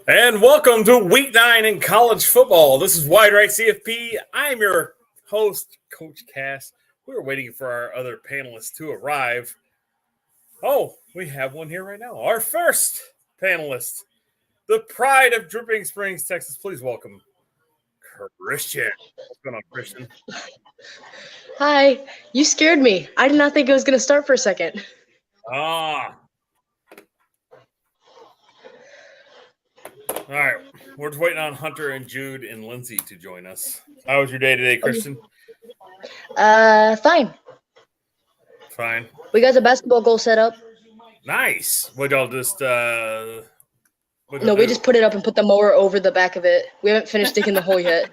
And welcome to Week 9 in college football. This is Wide Right CFP. I'm your host, Coach Cass. We're waiting for our other panelists to arrive. Oh, we have one here right now. Our first panelist, the pride of Dripping Springs, Texas. Please welcome Christian. What's going on, Christian? Hi. You scared me. I did not think it was going to start for a second. All right. We're just waiting on Hunter and Jude and Lindsay to join us. How was your day today, Christian? Fine. Fine. We got the basketball goal set up. Nice. What y'all just No, we just put it up and put the mower over the back of it. We haven't finished digging the hole yet.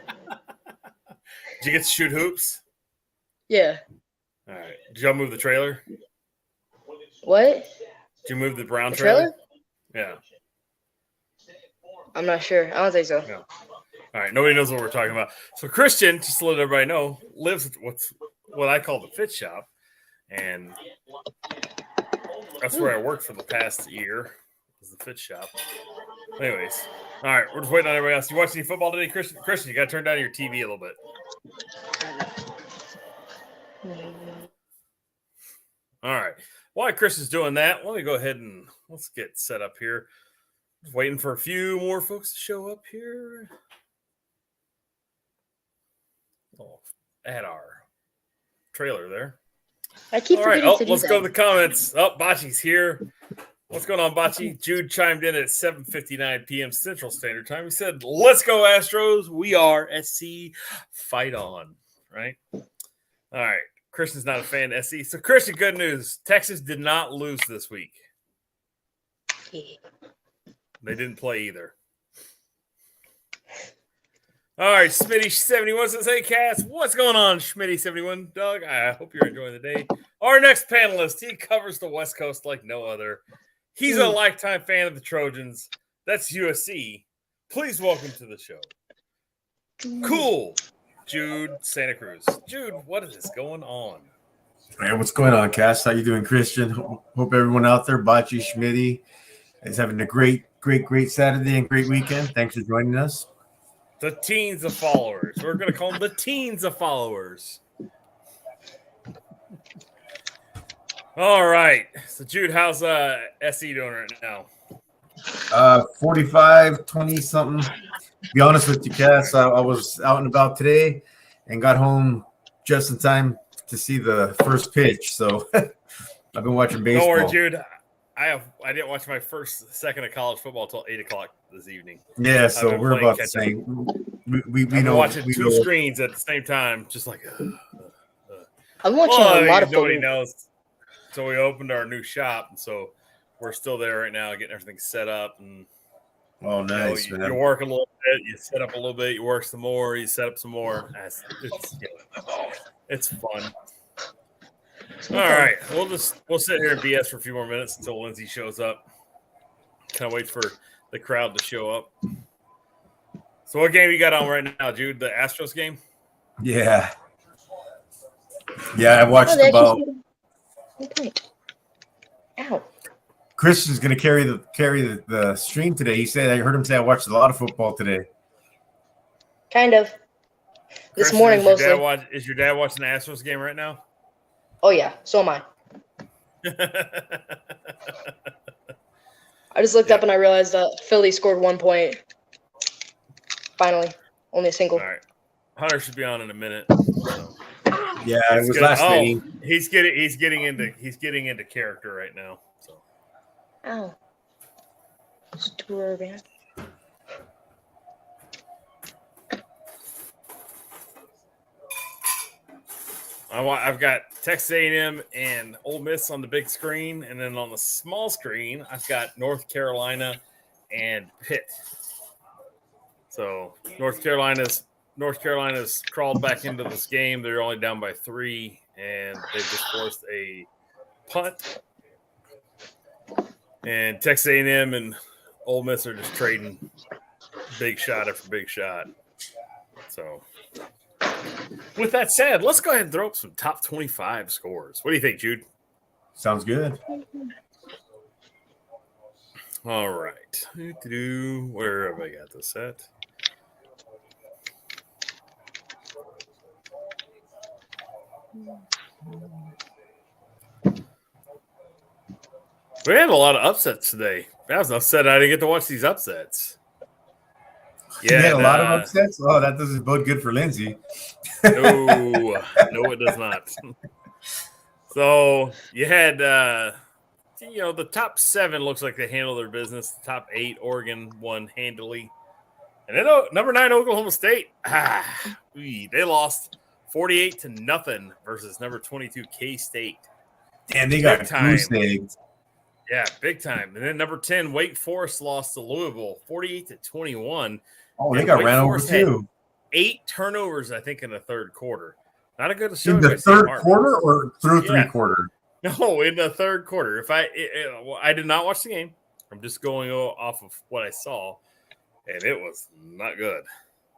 Did you get to shoot hoops? Yeah. All right. Did y'all move the trailer? What? Did you move the brown The trailer? trailer? Yeah. I'm not sure. I don't think so. Yeah. All right. Nobody knows what we're talking about. So Christian, just to let everybody know, lives at what I call the fit shop. And that's where I worked for the past year, is the fit shop. Anyways. All right. We're just waiting on everybody else. You watch any football today, Christian? Christian, you got to turn down your TV a little bit. All right. While Christian's doing that, let me go ahead and let's get set up here. Just waiting for a few more folks to show up here. Oh, at our trailer there. I keep All right. forgetting to do Let's that. go to the comments. Bocce's here. What's going on, Bocce? Jude chimed in at 7:59 p.m. Central Standard Time. He said, "Let's go, Astros. We are SC. Fight on." Right? All right. Christian's not a fan of SC. So, Christian, good news. Texas did not lose this week. They didn't play either. All right, Smitty71 says, "Hey, Cass, what's going on, Schmitty71? Doug, I hope you're enjoying the day." Our next panelist, he covers the West Coast like no other. He's a lifetime fan of the Trojans. That's USC. Please welcome to the show. Cool. Jude Santa Cruz. Jude, what is going on? Hey, what's going on, Cass? How you doing, Christian? Hope everyone out there, Bocce, Schmitty, is having a great Saturday and great weekend. Thanks for joining us. The teens of followers. We're going to call them the teens of followers. All right. So, Jude, how's SE doing right now? 45, 20-something. To be honest with you, Cass, I was out and about today and got home just in time to see the first pitch. So, I've been watching baseball. Don't worry, Jude. I didn't watch my second of college football until 8 o'clock this evening. Yeah, so we're about the same. We know watching two screens at the same time, just like. I'm watching a lot of nobody knows. So we opened our new shop, and so we're still there right now, getting everything set up. And nice. You work a little bit, you set up a little bit, you work some more, you set up some more. It's fun. All right, we'll sit here and BS for a few more minutes until Lindsay shows up. Kind of wait for the crowd to show up. So, what game you got on right now, Jude? The Astros game? Yeah, I watched about. Ow. Christian's going to carry the stream today. He said, I heard him say, I watched a lot of football today. Kind of. This Christian, morning, mostly. Is your dad watching the Astros game right now? Oh, yeah. So am I. I just looked up and I realized that Philly scored 1 point. Finally. Only a single. All right. Hunter should be on in a minute. So. Yeah, it was last night. He's getting into character right now. So. Ow. Stewart, man. I've got Texas A&M and Ole Miss on the big screen, and then on the small screen, I've got North Carolina and Pitt. So North Carolina's crawled back into this game. They're only down by 3, and they just forced a punt. And Texas A&M and Ole Miss are just trading big shot after big shot. So. With that said, let's go ahead and throw up some top 25 scores. What do you think, Jude? Sounds good. All right. Where have I got this set? We had a lot of upsets today. I was upset I didn't get to watch these upsets. Yeah, you had a lot of upsets. Oh, that doesn't bode good for Lindsay. No, it does not. So you had, the top 7 looks like they handled their business. The top 8, Oregon won handily, and then number 9, Oklahoma State. They lost 48-0 versus number 22, K-State. Damn, they got goose eggs. Yeah, big time. And then number 10, Wake Forest lost to Louisville, 48-21. Oh, they got ran over too. 8 turnovers, I think, in the third quarter. Not a good showing. In the third quarter or through 3 quarters? No, in the third quarter. I did not watch the game. I'm just going off of what I saw, and it was not good.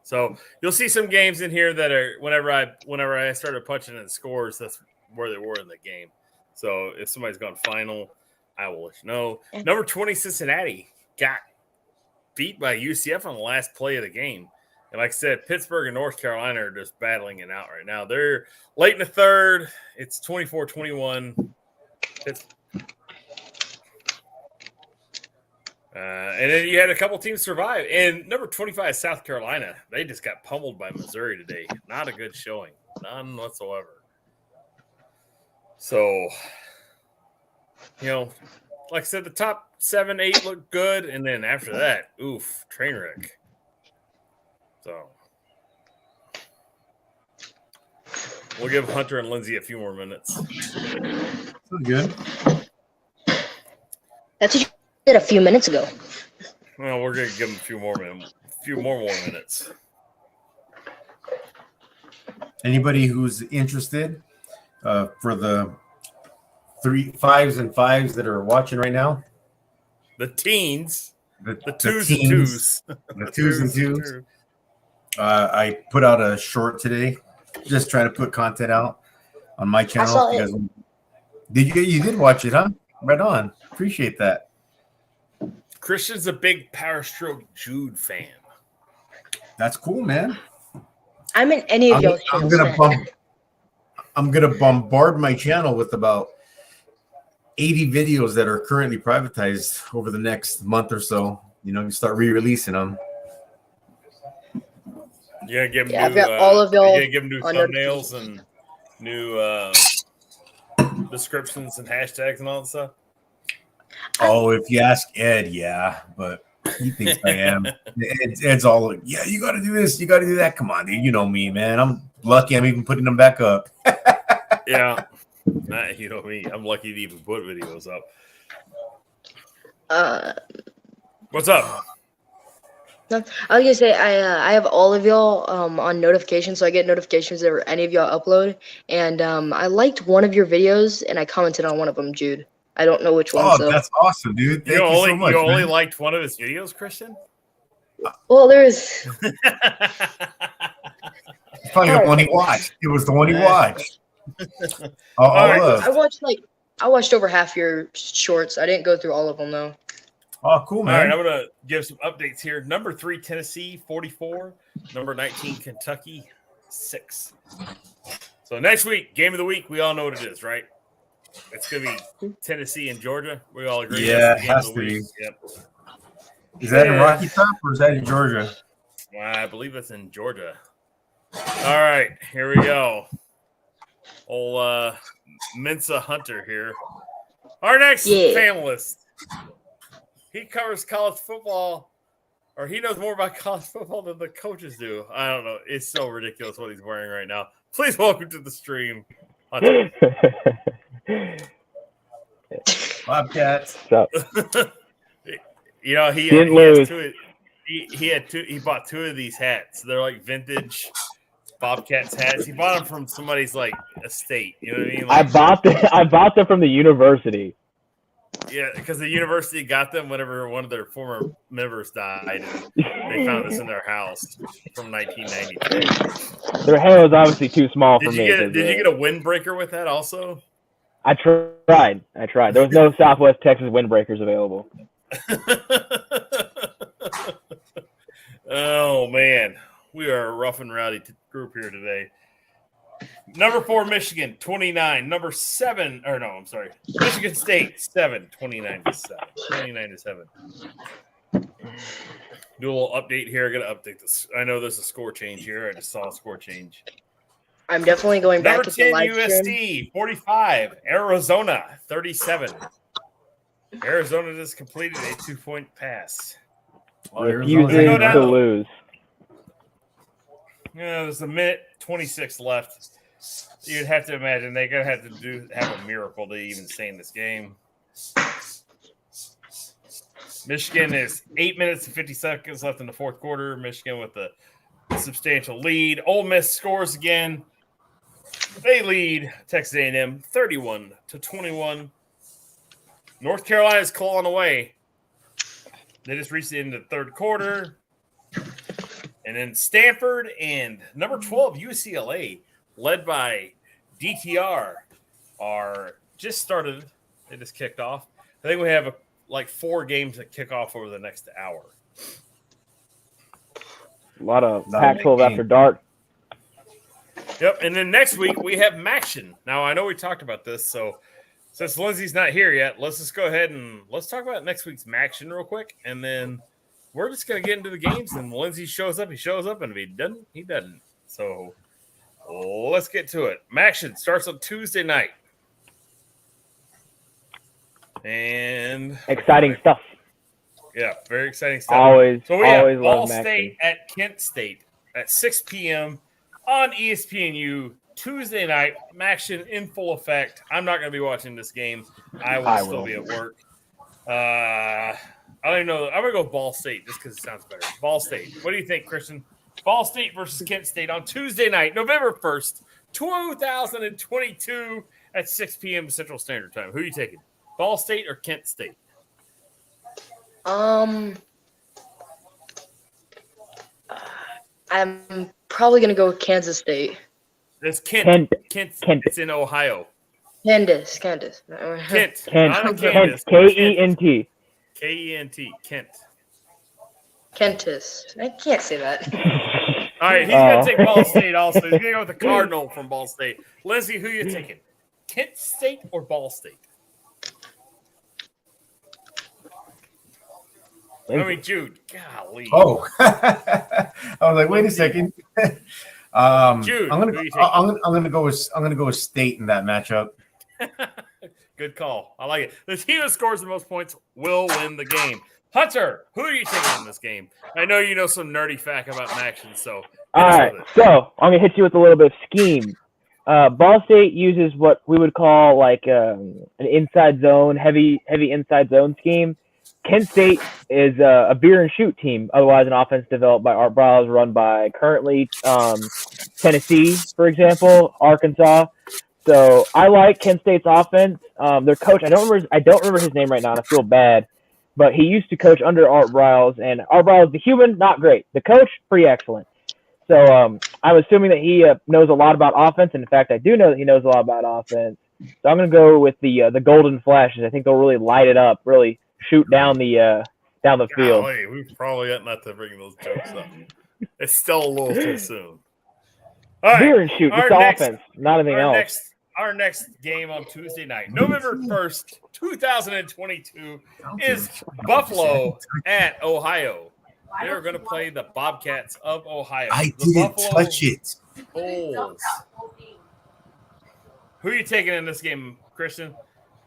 So you'll see some games in here that are whenever I started punching in scores, that's where they were in the game. So if somebody's gone final, I will let you know. Number 20, Cincinnati got beat by UCF on the last play of the game. And like I said, Pittsburgh and North Carolina are just battling it out right now. They're late in the third. It's 24-21. And then you had a couple teams survive. And number 25, South Carolina. They just got pummeled by Missouri today. Not a good showing. None whatsoever. So, like I said, the top 7, 8 look good. And then after that, train wreck. So we'll give Hunter and Lindsay a few more minutes. That's good. That's what you did a few minutes ago. Well, we're gonna give them a few more minutes. Anybody who's interested for the 3 5s and 5s that are watching right now? The teens, the twos and twos. The twos and twos. I put out a short today, just trying to put content out on my channel. I saw it. You did watch it, huh? Right on. Appreciate that. Christian's a big Power Stroke Jude fan. That's cool, man. I'm in any of y'all's channels. I'm gonna bombard my channel with about 80 videos that are currently privatized over the next month or so. You start re-releasing them. Yeah, give them I've got all of y'all. Give them new thumbnails and new descriptions and hashtags and all that stuff. Oh, if you ask Ed, yeah, but he thinks I am. Ed's all, yeah, you got to do this, you got to do that. Come on, dude, you know me, man. I'm lucky I'm even putting them back up. Yeah, you know me. I'm lucky to even put videos up. What's up? I was gonna say I have all of y'all on notifications, so I get notifications if any of y'all upload. And I liked one of your videos, and I commented on one of them, Jude. I don't know which one. Oh, that's awesome, dude! Thank you so much. You only liked one of his videos, Christian? Well, there's probably the one he watched. It was the one he watched. I watched over half your shorts. I didn't go through all of them though. Oh, cool, man. All right, I'm going to give some updates here. Number 3, Tennessee, 44. Number 19, Kentucky, 6. So next week, game of the week, we all know what it is, right? It's going to be Tennessee and Georgia. We all agree. Yeah, it has to be. Yep. Is that in Rocky Top or is that in Georgia? I believe it's in Georgia. All right, here we go. Old Mensa Hunter here. Our next panelist. He covers college football, or he knows more about college football than the coaches do. I don't know. It's so ridiculous what he's wearing right now. Please welcome to the stream, Hunter. Bobcats. He bought 2 of these hats. They're like vintage Bobcats hats. He bought them from somebody's like estate. You know what I mean? Like, I bought them from the university. Yeah, because the university got them whenever one of their former members died. And they found this in their house from 1993. Their hair was obviously too small for me. Did you get a windbreaker with that also? I tried. There was no Southwest Texas windbreakers available. Oh man, we are a rough and rowdy group here today. Number 4, Michigan, 29. Number 7, or no, I'm sorry, Michigan State, 7, 29-7. 29-7. Do a little update here. I got to update this. I know there's a score change here. I just saw a score change. I'm definitely going back Number to the 10, live stream. USC, 45. Arizona, 37. Arizona just completed a 2-point pass. Refusing Go down. to lose. There's a minute 26 left. You'd have to imagine they're gonna have to have a miracle to even stay in this game. Michigan is 8 minutes and 50 seconds left in the fourth quarter. Michigan with a substantial lead. Ole Miss scores again. They lead Texas A&M 31-21. North Carolina is clawing away. They just reached the end of the third quarter. And then Stanford and number 12, UCLA, led by DTR, are just started. They just kicked off. I think we have like 4 games that kick off over the next hour. A lot of Pac-12 after dark. Yep, and then next week we have Maction. Now, I know we talked about this, so since Lindsay's not here yet, let's just go ahead and let's talk about next week's Maction real quick, and then we're just going to get into the games, and Lindsay shows up, he shows up, and if he doesn't, he doesn't. So let's get to it. Maction starts on Tuesday night. And Exciting stuff. yeah, very exciting stuff. Always, So we always have Ball love Mac. State at Kent State at 6 p.m. on ESPNU Tuesday night. Maction in full effect. I'm not going to be watching this game. I will still be at work. I don't even know. I'm going to go Ball State just because it sounds better. Ball State. What do you think, Christian? Ball State versus Kent State on Tuesday night, November 1st, 2022 at 6 p.m. Central Standard Time. Who are you taking? Ball State or Kent State? I'm probably gonna go with Kansas State. It's Kent. Kent. It's in Ohio. Candace. Kent. Kent. Not Kansas. K-E-N-T. K-E-N-T. Kent. Kentis. I can't say that. All right, he's going to take Ball State also. He's going to go with the Cardinal from Ball State. Lindsay, who are you taking? Kent State or Ball State? I mean, Jude, golly. Oh, I was like, wait a second. Jude, I'm who gonna are you taking? I'm gonna go with State in that matchup. Good call. I like it. The team that scores the most points will win the game. Hunter, who are you taking in this game? I know you know some nerdy fact about Maction, so All right, so I'm gonna hit you with a little bit of scheme. Ball State uses what we would call like an inside zone, heavy inside zone scheme. Kent State is a beer and shoot team, otherwise an offense developed by Art Briles, run by currently Tennessee, for example, Arkansas. So I like Kent State's offense. Their coach, I don't remember his name right now, and I feel bad, but he used to coach under Art Briles, and Art Briles, the human, not great. The coach, pretty excellent. So I'm assuming that he knows a lot about offense, and in fact, I do know that he knows a lot about offense. So I'm going to go with the Golden Flashes. I think they'll really light it up, really shoot down the field. Golly, we probably ought not to bring those jokes up. It's still a little too soon. All right, Beer and shoot, just offense, not anything else. Our next game on Tuesday night, November 1st, 2022, is Buffalo at Ohio. They're going to play the Bobcats of Ohio. I The didn't Buffalo touch it. Bulls. Who are you taking in this game, Christian?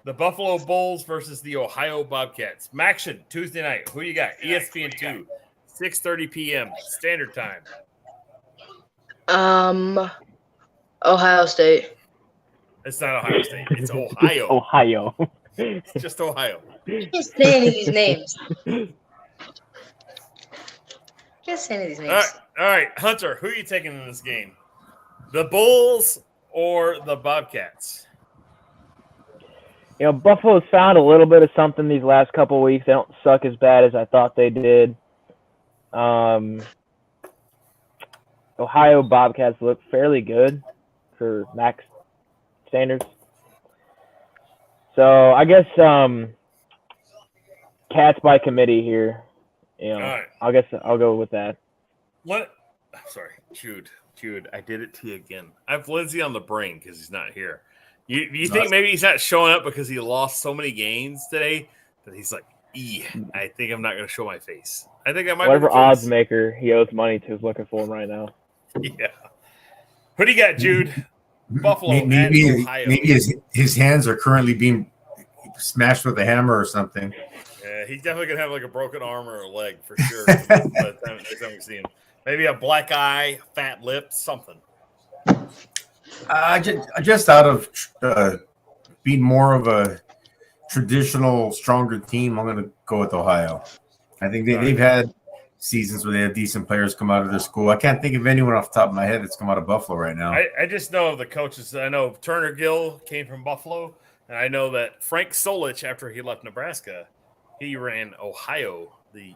The Buffalo Bulls versus the Ohio Bobcats. Maction, Tuesday night. Who you got? ESPN2, 6:30 p.m. Standard Time. Ohio State. It's not Ohio State. It's Ohio. Ohio. It's just Ohio. Can't say any of these names. Can't say any of these names. All right, Hunter, who are you taking in this game? The Bulls or the Bobcats? You know, Buffalo's found a little bit of something these last couple of weeks. They don't suck as bad as I thought they did. Ohio Bobcats look fairly good for max standards. So I guess Cats by committee here. You know, All right. I guess I'll go with that. What? I'm sorry, Jude. I did it to you again. I have Lindsay on the brain because he's not here. You think maybe he's not showing up because he lost so many games today that he's like, I think I'm not going to show my face. I think that might Whatever be the case. odds maker he owes money to is looking for him right now. Yeah. Who do you got, Jude? Buffalo and Ohio. Maybe his hands are currently being smashed with a hammer or something. Yeah, he's definitely going to have like a broken arm or a leg for sure. By the time we see him. Maybe a black eye, fat lip, something. Just out of being more of a traditional, stronger team, I'm going to go with Ohio. I think they've had seasons where they have decent players come out of their school. I can't think of anyone off the top of my head that's come out of Buffalo right now. I just know of the coaches. I know Turner Gill came from Buffalo, and I know that Frank Solich, after he left Nebraska, he ran Ohio, the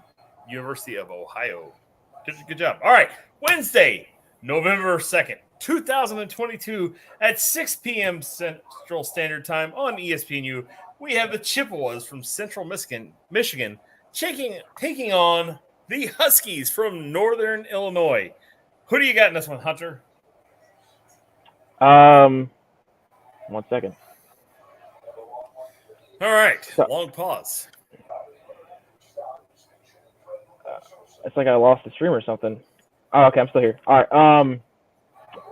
University of Ohio. Good job. All right, Wednesday, November 2nd, 2022 at 6 p.m. Central Standard Time on ESPNU. We have the Chippewas from Central Michigan taking on the Huskies from Northern Illinois. Who do you got in this one, Hunter? 1 second. All right, long pause. It's like I lost the stream or something. Oh, okay, I'm still here. All right.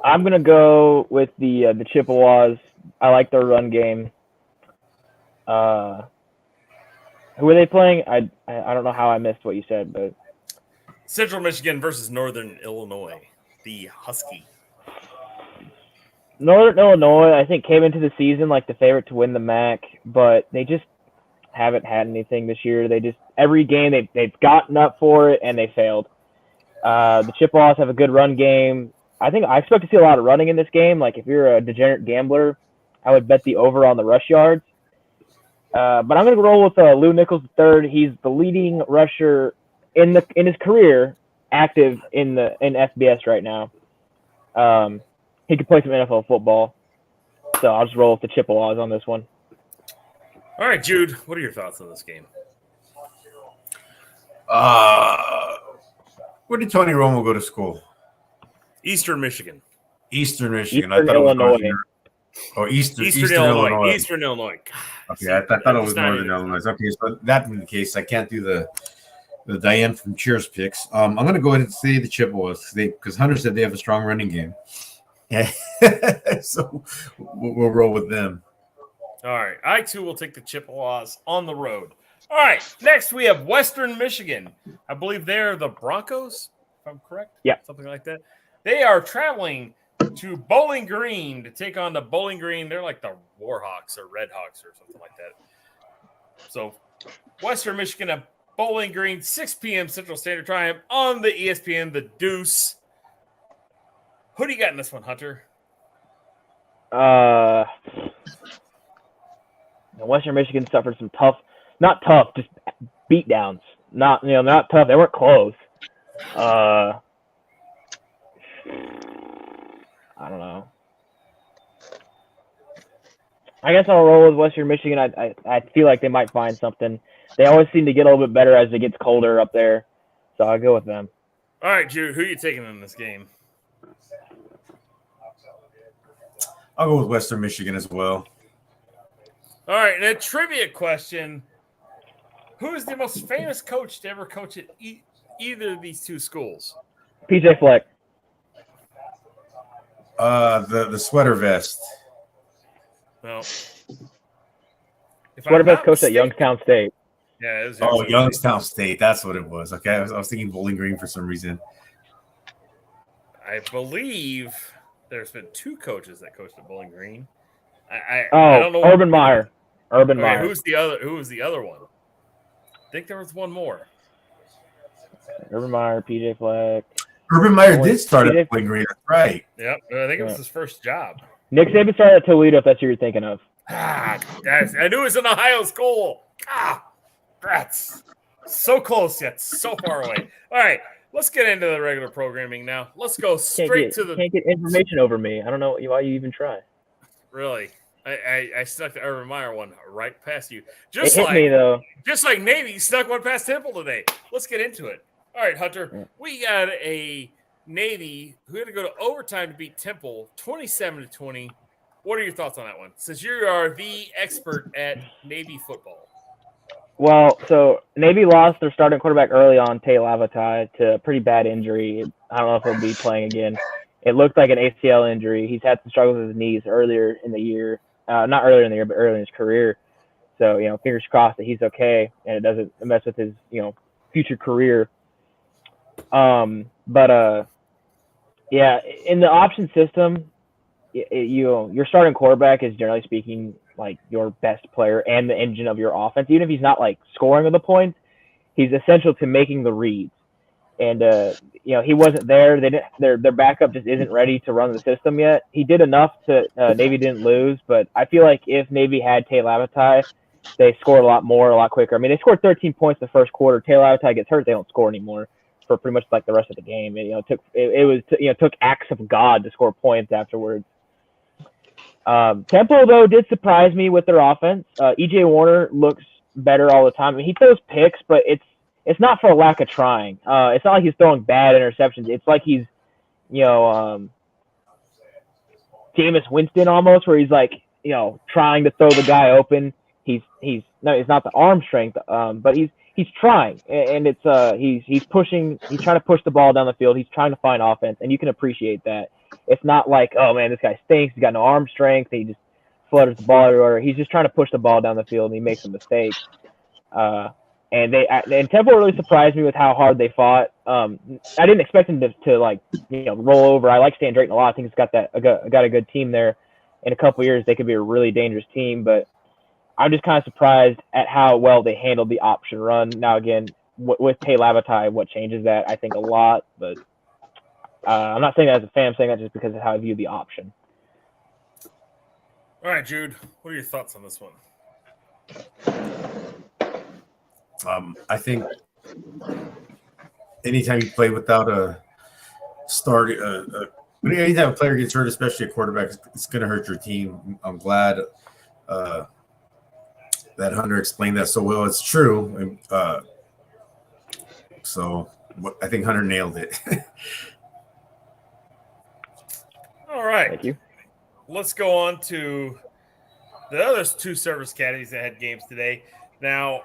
I'm gonna go with the Chippewas. I like their run game. Who are they playing? I don't know how I missed what you said, but Central Michigan versus Northern Illinois, the Husky. Northern Illinois, I think, came into the season like the favorite to win the MAC, but they just haven't had anything this year. They just every game they've gotten up for it and they failed. The Chippewas have a good run game. I expect to see a lot of running in this game. Like if you're a degenerate gambler, I would bet the over on the rush yards. But I'm going to roll with Lou Nichols III. He's the leading rusher in his career, active in FBS right now. He could play some NFL football, so I'll just roll with the Chippewas on this one. All right, Jude, what are your thoughts on this game? Where did Tony Romo go to school? Eastern Michigan. Eastern Michigan. Eastern I thought Illinois. it was Eastern Illinois. Eastern Illinois. God, okay, I thought it was it's not Northern even- Illinois. Okay, so that being the case, I can't do the Diane from Cheers picks. I'm going to go ahead and say the Chippewas because Hunter said they have a strong running game. Yeah, so we'll roll with them. All right, I too will take the Chippewas on the road. All right, next we have Western Michigan. I believe they're the Broncos, if I'm correct. Yeah. Something like that. They are traveling to Bowling Green to take on the Bowling Green. They're like the Warhawks or Redhawks or something like that. So Western Michigan at Bowling Green, 6 p.m. Central Standard Time on the ESPN, the Deuce. Who do you got in this one, Hunter? Western Michigan suffered some not tough, just beat downs. Not tough. They weren't close. I don't know. I guess I'll roll with Western Michigan. I feel like they might find something. They always seem to get a little bit better as it gets colder up there, so I'll go with them. All right, Jude, who are you taking in this game? I'll go with Western Michigan as well. All right, and a trivia question. Who is the most famous coach to ever coach at either of these two schools? PJ Fleck. The sweater vest. Well, Sweater vest coach at Youngstown State. Yeah, it was Oh, Youngstown State. That's what it was. Okay, I was thinking Bowling Green for some reason. I believe there's been two coaches that coached at Bowling Green. I Oh, don't know. Urban Meyer. Urban Okay, Meyer. Who was the other one? I think there was one more. Urban Meyer, PJ Fleck. Urban Meyer did start PJ at Bowling Green. That's right. Yep, I think it was Yeah. his first job. Nick Saban started at Toledo, if that's who you're thinking of. I knew it was an Ohio school. That's so close yet so far away. All right, let's get into the regular programming now. Let's go straight to the. Can't get information over me. I don't know why you even try. Really, I snuck the Urban Meyer one right past you. It Just hit me though. Just like Navy snuck one past Temple today. Let's get into it. All right, Hunter. Yeah. We got a Navy who had to go to overtime to beat Temple 27-20. What are your thoughts on that one? Since you are the expert at Navy football. Well, so Navy lost their starting quarterback early on, Tay Lavatai, to a pretty bad injury. I don't know if he'll be playing again. It looked like an ACL injury. He's had some struggles with his knees earlier in the year. Not earlier in the year, but early in his career. So, fingers crossed that he's okay and it doesn't mess with his, future career. Yeah, in the option system, your starting quarterback is generally speaking like your best player and the engine of your offense. Even if he's not like scoring of the points, he's essential to making the reads. And he wasn't there. Their backup just isn't ready to run the system yet. He did enough to Navy didn't lose, but I feel like if Navy had Tay Lavatai, they scored a lot more, a lot quicker. I mean, they scored 13 points in the first quarter. Tay Lavatai gets hurt, they don't score anymore for pretty much like the rest of the game. It took acts of God to score points afterwards. Temple though did surprise me with their offense. EJ Warner looks better all the time. I mean, he throws picks, but it's not for a lack of trying. It's not like he's throwing bad interceptions. It's like he's, Jameis Winston almost, where he's like, trying to throw the guy open. He's not the arm strength, but he's trying, and it's he's pushing. He's trying to push the ball down the field. He's trying to find offense, and you can appreciate that. It's not like, oh man, this guy stinks. He's got no arm strength. He just flutters the ball everywhere. He's just trying to push the ball down the field, and he makes some mistakes. And Temple really surprised me with how hard they fought. I didn't expect him to roll over. I like Stan Drayton a lot. I think he's got a good team there. In a couple years, they could be a really dangerous team. But I'm just kind of surprised at how well they handled the option run. Now again, with Tay Lavatai, what changes that? I think a lot. But I'm not saying that as a fan. I'm saying that just because of how I view the option. All right, Jude. What are your thoughts on this one? I think anytime you play without a start, anytime a player gets hurt, especially a quarterback, it's going to hurt your team. I'm glad that Hunter explained that so well. It's true. So I think Hunter nailed it. All right. Thank you. Let's go on to the other two service academies that had games today. Now,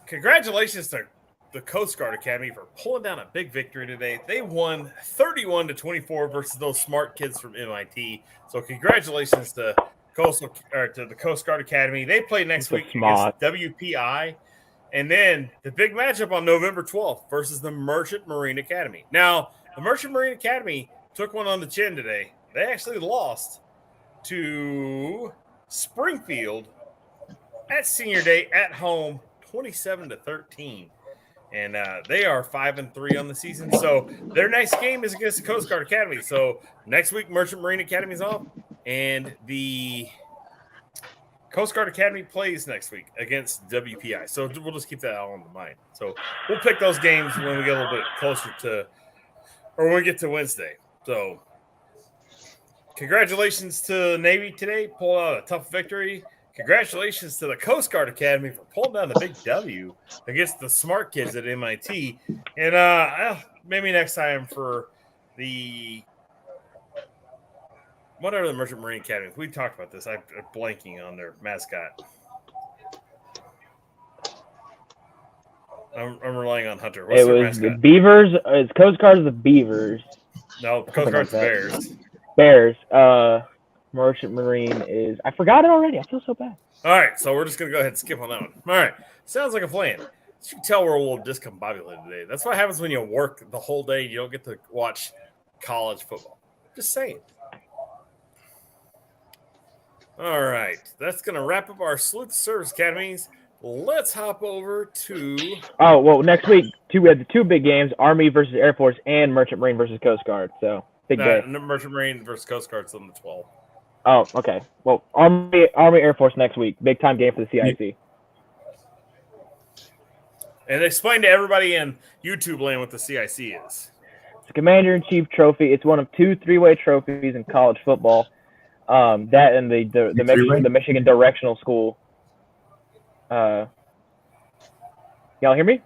congratulations to the Coast Guard Academy for pulling down a big victory today. They won 31-24 versus those smart kids from MIT. So congratulations to the Coast Guard Academy. They play next week against WPI. And then the big matchup on November 12th versus the Merchant Marine Academy. Now, the Merchant Marine Academy took one on the chin today. They actually lost to Springfield at Senior Day at home, 27-13. And they are 5-3 on the season. So their next game is against the Coast Guard Academy. So next week, Merchant Marine Academy is off. And the Coast Guard Academy plays next week against WPI. So we'll just keep that all in mind. So we'll pick those games when we get a little bit closer to, or when we get to Wednesday. So congratulations to Navy today. Pull out a tough victory. Congratulations to the Coast Guard Academy for pulling down the big W against the smart kids at MIT. And maybe next time for the whatever the Merchant Marine Academy. We talked about this. I'm blanking on their mascot. I'm relying on Hunter. What's their mascot? The Beavers. It's Coast Guard the Beavers. No, Coast Guard's the Bears. Bears. Merchant Marine is. I forgot it already. I feel so bad. All right, so we're just gonna go ahead and skip on that one. All right, sounds like a plan. As you can tell, we're a little discombobulated today. That's what happens when you work the whole day. You don't get to watch college football. Just saying. All right, that's gonna wrap up our Salute the Service Academies. Let's hop over to. Oh well, next week we have the two big games: Army versus Air Force and Merchant Marine versus Coast Guard. So big day. Merchant Marine versus Coast Guard's on the 12th. Oh, okay. Well, Army Air Force next week. Big time game for the CIC. And explain to everybody in YouTube land what the CIC is. It's a Commander-in-Chief trophy. It's one of two three-way trophies in college football. That and the Michigan Directional School. Y'all hear me?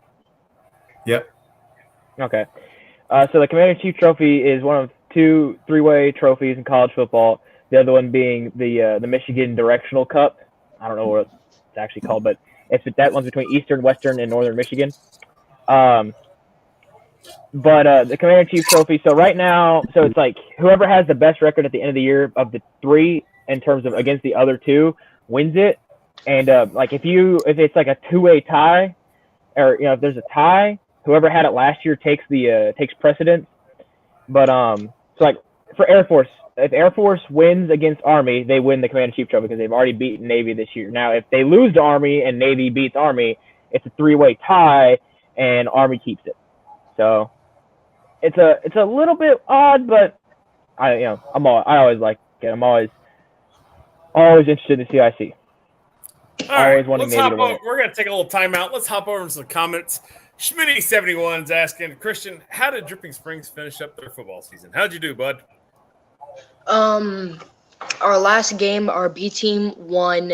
Yep. Okay. So the Commander-in-Chief Trophy is one of 2 three-way trophies in college football. The other one being the Michigan Directional Cup. I don't know what it's actually called, but that one's between Eastern, Western, and Northern Michigan. But the Commander-in-Chief Trophy. So right now, so it's like whoever has the best record at the end of the year of the 3 in terms of against the other 2 wins it. And like if it's like a 2-way tie, or if there's a tie, whoever had it last year takes precedence. But so like for Air Force, if Air Force wins against Army, they win the Commander-in-Chief Trophy because they've already beaten Navy this year. Now, if they lose to Army and Navy beats Army, it's a 3-way tie, and Army keeps it. So it's a little bit odd, but I always like it. I'm always interested in the CIC. All right, wanting Navy to win it. We're going to take a little time out. Let's hop over to some comments. Schmitty71 is asking, Christian, how did Dripping Springs finish up their football season? How'd you do, bud? Our last game, our B team won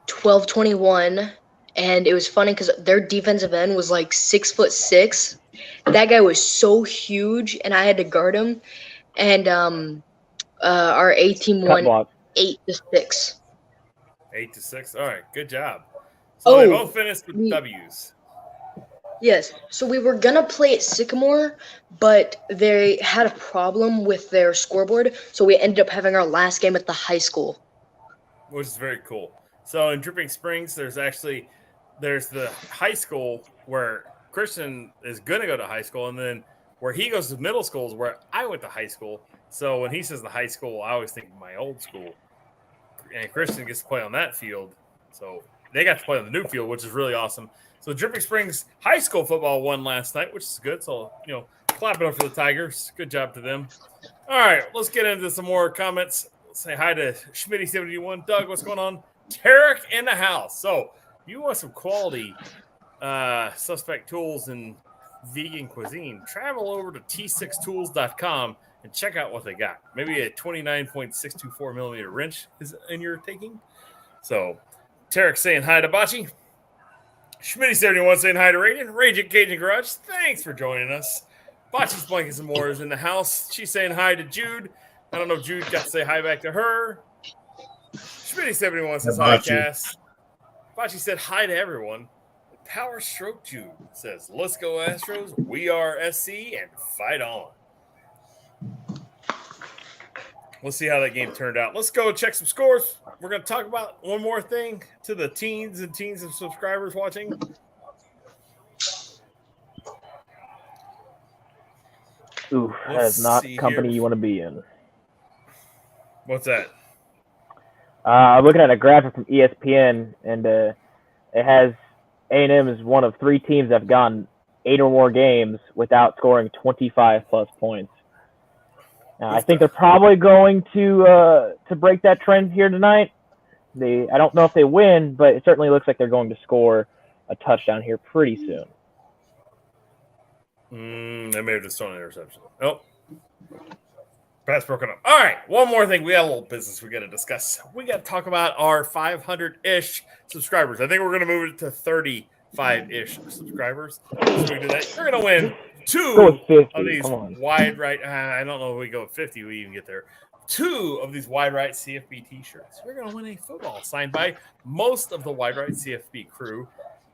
12-21, and it was funny because their defensive end was like 6'6". That guy was so huge, and I had to guard him. And our A team won 8-6. 8-6. All right, good job. So they both finished with W's. Yes. So we were going to play at Sycamore, but they had a problem with their scoreboard. So we ended up having our last game at the high school. Which is very cool. So in Dripping Springs, there's the high school where Christian is going to go to high school. And then where he goes to middle school is where I went to high school. So when he says the high school, I always think of my old school. And Christian gets to play on that field. So they got to play on the new field, which is really awesome. So Dripping Springs high school football won last night, which is good. So, clap it up for the Tigers. Good job to them. All right, let's get into some more comments. Let's say hi to Schmitty71. Doug, what's going on? Tarek in the house. So you want some quality suspect tools and vegan cuisine, travel over to t6tools.com and check out what they got. Maybe a 29.624 millimeter wrench is in your taking. So Tarek saying hi to Bocce. Schmitty71 saying hi to Radiant. Raging Cajun Garage, thanks for joining us. Bocce's Blankets and More is in the house. She's saying hi to Jude. I don't know if Jude got to say hi back to her. Schmitty71 says hi, Cass. Bocce said hi to everyone. Power Stroke Jude says, let's go Astros. We are SC and fight on. We'll see how that game turned out. Let's go check some scores. We're going to talk about one more thing to the teens of subscribers watching. Ooh, that is not company you want to be in. What's that? I'm looking at a graphic from ESPN, and it has A&M as one of 3 teams that have gone 8 or more games without scoring 25-plus points. I think they're probably going to break that trend here tonight. I don't know if they win, but it certainly looks like they're going to score a touchdown here pretty soon. They may have just thrown an interception. Oh, pass broken up. All right, one more thing. We got a little business we got to discuss. We got to talk about our 500-ish subscribers. I think we're going to move it to 35-ish subscribers. So we do that. You're going to win 2 of these wide right. I don't know if we go 50. We even get there. 2 of these wide right CFB T-shirts. You're going to win a football signed by most of the wide right CFB crew,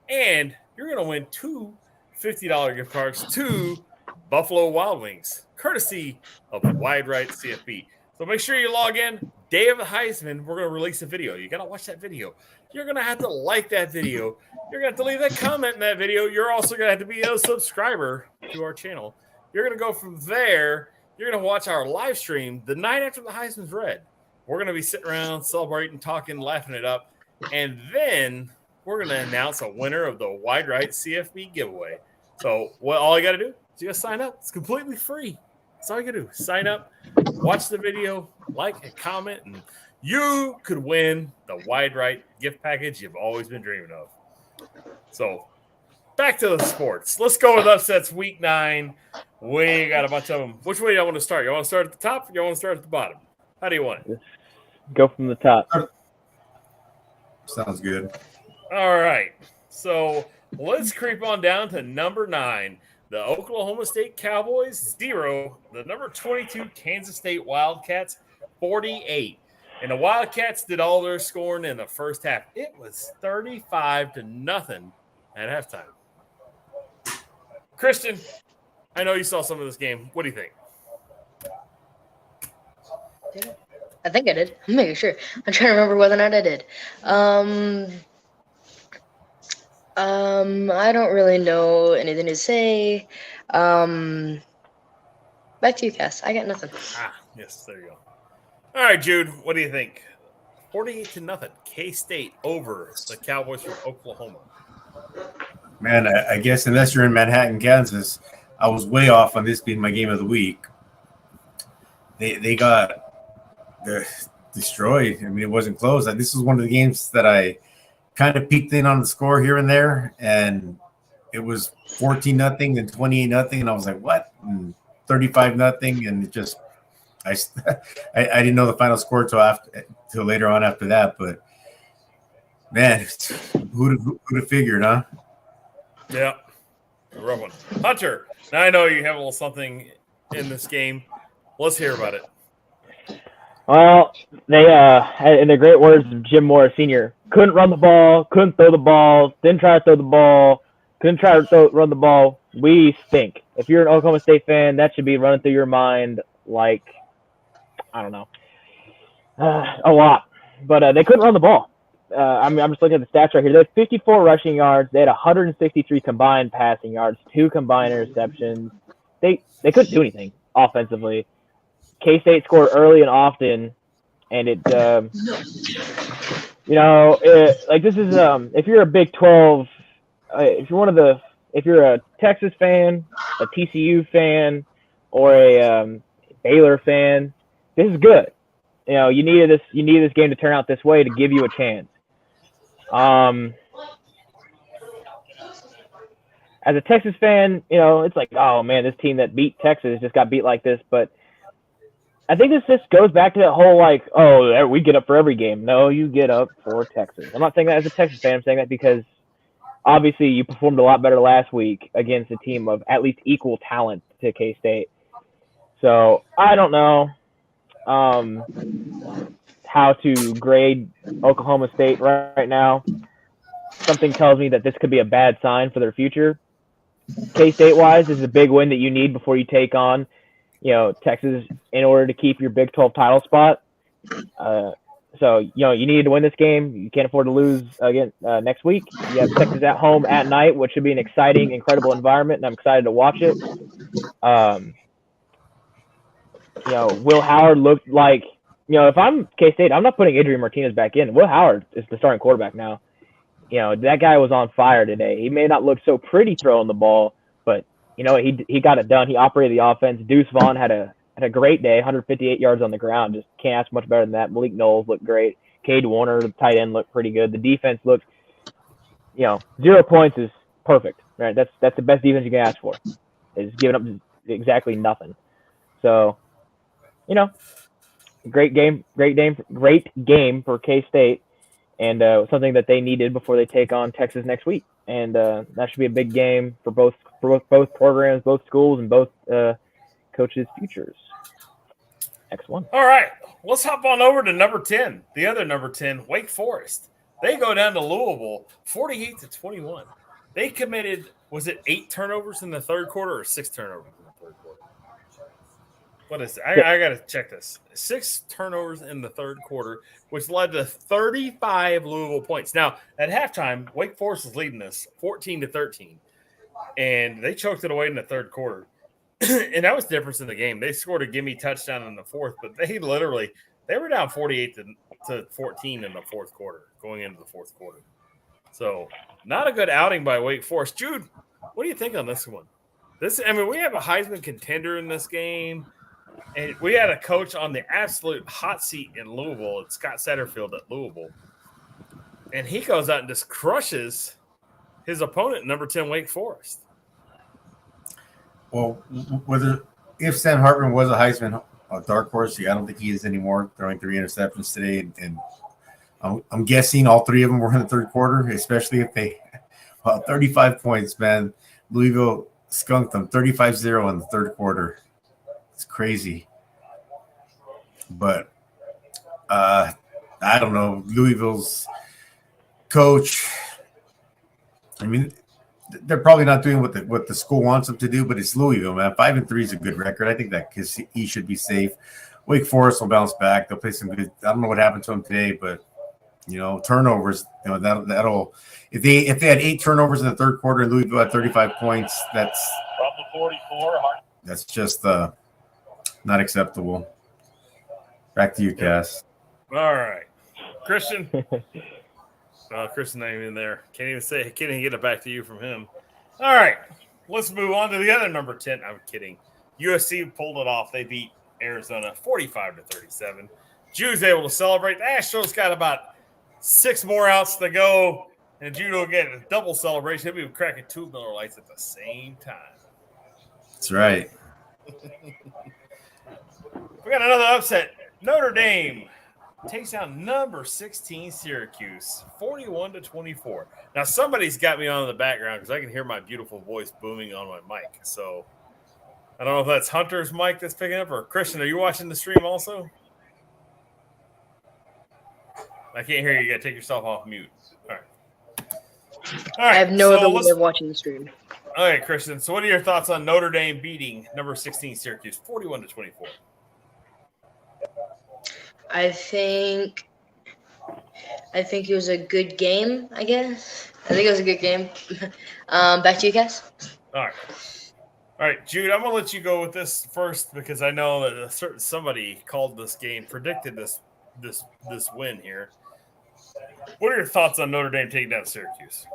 and you're going to win 2 $50 gift cards to Buffalo Wild Wings, courtesy of Wide Right CFB. So make sure you log in. Day of the Heisman, we're going to release a video. You got to watch that video. You're going to have to like that video. You're going to have to leave that comment in that video. You're also going to have to be a subscriber to our channel. You're going to go from there. You're going to watch our live stream the night after the Heisman's read. We're going to be sitting around, celebrating, talking, laughing it up. And then we're going to announce a winner of the Wide Right CFB giveaway. So all you got to do is you got to sign up. It's completely free. That's all you got to do. Sign up, watch the video, like and comment, and you could win the Wide Right gift package you've always been dreaming of. So back to the sports. Let's go with upsets week 9. We got a bunch of them. Which way do you want to start? You want to start at the top or you want to start at the bottom? How do you want it? Go from the top. Sounds good. All right. So let's creep on down to number 9. The Oklahoma State Cowboys 0. The number 22 Kansas State Wildcats 48. And the Wildcats did all their scoring in the first half. It was 35-0 at halftime. Christian, I know you saw some of this game. What do you think? I think I did. I'm making sure. I'm trying to remember whether or not I did. I don't really know anything to say. Back to you, Cass. I got nothing. Yes, there you go. All right, Jude, what do you think? 48-0. K-State over the Cowboys from Oklahoma. Man, I guess unless you're in Manhattan, Kansas, I was way off on this being my game of the week. They got destroyed. I mean, it wasn't close. This was one of the games that I kind of peeked in on the score here and there, and it was 14-0 and 28-0, and I was like, what? And 35-0, and it just I didn't know the final score till later on after that. But man, who'd have figured, huh? Yeah, a rough one. Hunter, now I know you have a little something in this game. Let's hear about it. Well, they, in the great words of Jim Morris Sr., couldn't run the ball, couldn't throw the ball, didn't try to throw the ball, couldn't try to run the ball. We stink. If you're an Oklahoma State fan, that should be running through your mind like, I don't know, a lot. But they couldn't run the ball. I'm just looking at the stats right here. They had 54 rushing yards. They had 163 combined passing yards, 2 combined interceptions. They couldn't do anything offensively. K-State scored early and often, and it, like this is, if you're a Big 12, if you're a Texas fan, a TCU fan, or a Baylor fan, this is good. You needed this game to turn out this way to give you a chance. As a Texas fan, it's like, oh man, this team that beat Texas just got beat like this, but I think this just goes back to that whole like, oh, we get up for every game. No, you get up for Texas. I'm not saying that as a Texas fan. I'm saying that because obviously you performed a lot better last week against a team of at least equal talent to K-State. So I don't know how to grade Oklahoma State right now. Something tells me that this could be a bad sign for their future. K-State wise, this is a big win that you need before you take on Texas in order to keep your Big 12 title spot. So, you need to win this game. You can't afford to lose again next week. You have Texas at home at night, which should be an exciting, incredible environment, and I'm excited to watch it. Will Howard looked like, if I'm K-State, I'm not putting Adrian Martinez back in. Will Howard is the starting quarterback now. That guy was on fire today. He may not look so pretty throwing the ball, but he got it done. He operated the offense. Deuce Vaughn had a great day, 158 yards on the ground. Just can't ask much better than that. Malik Knowles looked great. Cade Warner, the tight end, looked pretty good. The defense looked, 0 points is perfect, right? That's the best defense you can ask for. Is giving up exactly nothing. So, great game for K-State, and something that they needed before they take on Texas next week. And that should be a big game for both programs, both schools, and both coaches' futures. X1. All right, let's hop on over to number 10. The other number 10, Wake Forest. They go down to Louisville, 48-21. They committed, was it 8 turnovers in the third quarter or 6 turnovers in the third quarter? What is it? I got to check this. 6 turnovers in the third quarter, which led to 35 Louisville points. Now, at halftime, Wake Forest was leading this 14-13, and they choked it away in the third quarter. And that was the difference in the game. They scored a gimme touchdown in the fourth, but they were down 48-14 in the fourth quarter, going into the fourth quarter. So, not a good outing by Wake Forest. Jude, what do you think on this one? We have a Heisman contender in this game. And we had a coach on the absolute hot seat in Louisville, at Scott Satterfield at Louisville. And he goes out and just crushes his opponent, number 10, Wake Forest. Well, if Sam Hartman was a Heisman a dark horse. Yeah, I don't think he is anymore. Throwing 3 interceptions today, and I'm guessing all 3 of them were in the third quarter, especially if they 35 points, man. Louisville skunked them 35-0 in the third quarter. It's crazy. But I don't know. Louisville's coach, I mean, they're probably not doing what the school wants them to do, but it's Louisville, man. 5-3 is a good record. I think that because he should be safe. Wake Forest will bounce back. They'll play some good. I don't know what happened to them today, but turnovers. That'll if they had 8 turnovers in the third quarter and Louisville had 35 points, that's From the 44. that's just not acceptable. Back to you, Cass. All right. Christian. Christian ain't even there. Can't even get it back to you from him. All right. Let's move on to the other number 10. I'm kidding. USC pulled it off. They beat Arizona 45-37. Jude's able to celebrate. The Astros got about 6 more outs to go, and Jude will get a double celebration. He'll be cracking 2 Miller Lights at the same time. That's right. We got another upset. Notre Dame takes down number 16 Syracuse 41-24. Now somebody's got me on in the background because I can hear my beautiful voice booming on my mic. So I don't know if that's Hunter's mic that's picking up or Christian. Are you watching the stream also? I can't hear you. You got to take yourself off mute. All right. I have no other way of watching the stream. All right, Christian. So what are your thoughts on Notre Dame beating number 16 Syracuse 41-24? I think it was a good game, I guess. I think it was a good game. Back to you, Cass. All right, Jude, I'm going to let you go with this first because I know that somebody called this game, predicted this win here. What are your thoughts on Notre Dame taking down Syracuse?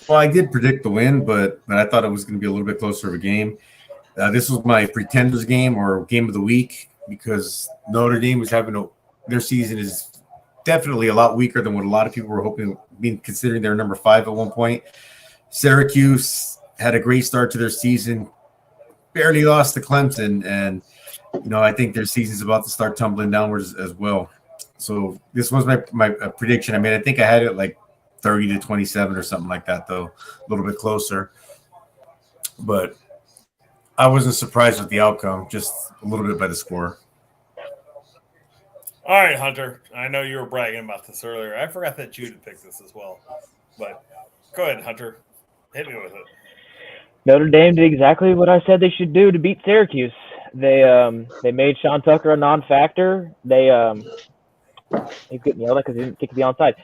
Well, I did predict the win, but I thought it was going to be a little bit closer of a game. This was my pretenders game or game of the week because Notre Dame was their season is definitely a lot weaker than what a lot of people were hoping, considering they're number 5 at one point. Syracuse had a great start to their season, barely lost to Clemson, and I think their season's about to start tumbling downwards as well. So this was my prediction. I mean, I think I had it like 30-27 or something like that, though, a little bit closer. But I wasn't surprised with the outcome, just a little bit by the score. All right, Hunter. I know you were bragging about this earlier. I forgot that Jude had picked this as well. But go ahead, Hunter. Hit me with it. Notre Dame did exactly what I said they should do to beat Syracuse. They made Sean Tucker a non-factor. He's getting yelled at because he didn't kick the onside.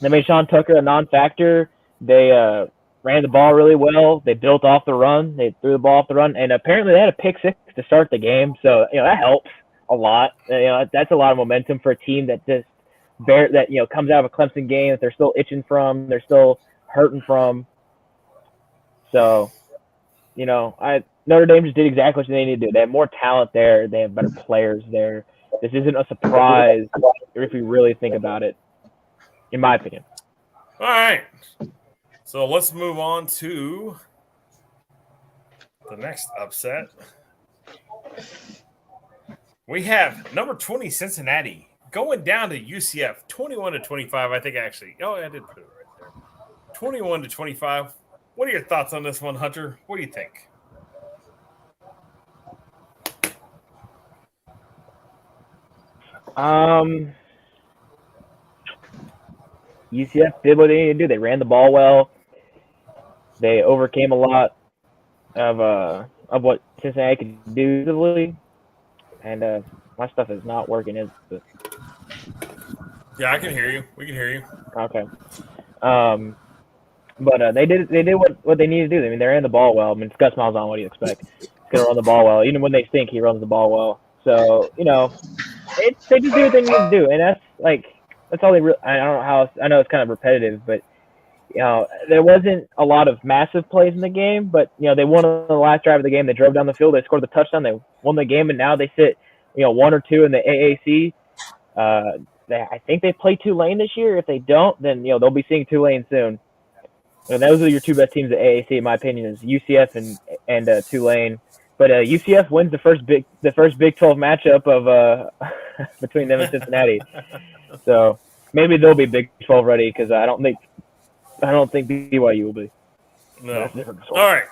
They made Sean Tucker a non-factor. They ran the ball really well. They built off the run. They threw the ball off the run, and apparently they had a pick 6 to start the game. So that helps a lot. That's a lot of momentum for a team that just comes out of a Clemson game that they're still itching from. They're still hurting from. So, Notre Dame just did exactly what they needed to do. They have more talent there. They have better players there. This isn't a surprise if we really think about it, in my opinion. All right. So let's move on to the next upset. We have number 20 Cincinnati going down to UCF 21-25. I think I did put it right there. 21-25. What are your thoughts on this one, Hunter? What do you think? UCF did what they needed to do. They ran the ball well. They overcame a lot of what Cincinnati could do, and my stuff is not working. Yeah, I can hear you. We can hear you. Okay. But they did what they needed to do. I mean, they ran the ball well. I mean, it's Gus Malzahn. What do you expect? He's gonna run the ball well. Even when they stink, he runs the ball well. So they just do what they need to do, and that's all they. I don't know how. I know it's kind of repetitive, but there wasn't a lot of massive plays in the game. But they won on the last drive of the game. They drove down the field. They scored the touchdown. They won the game, and now they sit 1 or 2 in the AAC. I think they play Tulane this year. If they don't, then they'll be seeing Tulane soon. And those are your 2 best teams at AAC, in my opinion, is UCF and Tulane. But UCF wins the first Big 12 matchup of between them and Cincinnati. So maybe they'll be Big 12 ready because I don't think BYU will be. No. All right.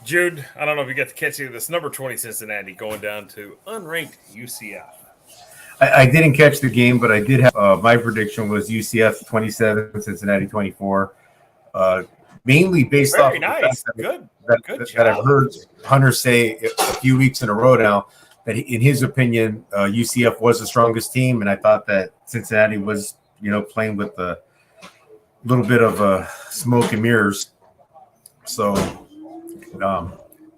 Jude, I don't know if you got to catch this. Number 20 Cincinnati going down to unranked UCF. I didn't catch the game, but I did have my prediction was UCF 27, Cincinnati 24. Mainly based Very off nice. of the fact Good that I've job. heard Hunter say a few weeks in a row now that in his opinion, UCF was the strongest team, and I thought that Cincinnati was, playing with a little bit of smoke and mirrors. So,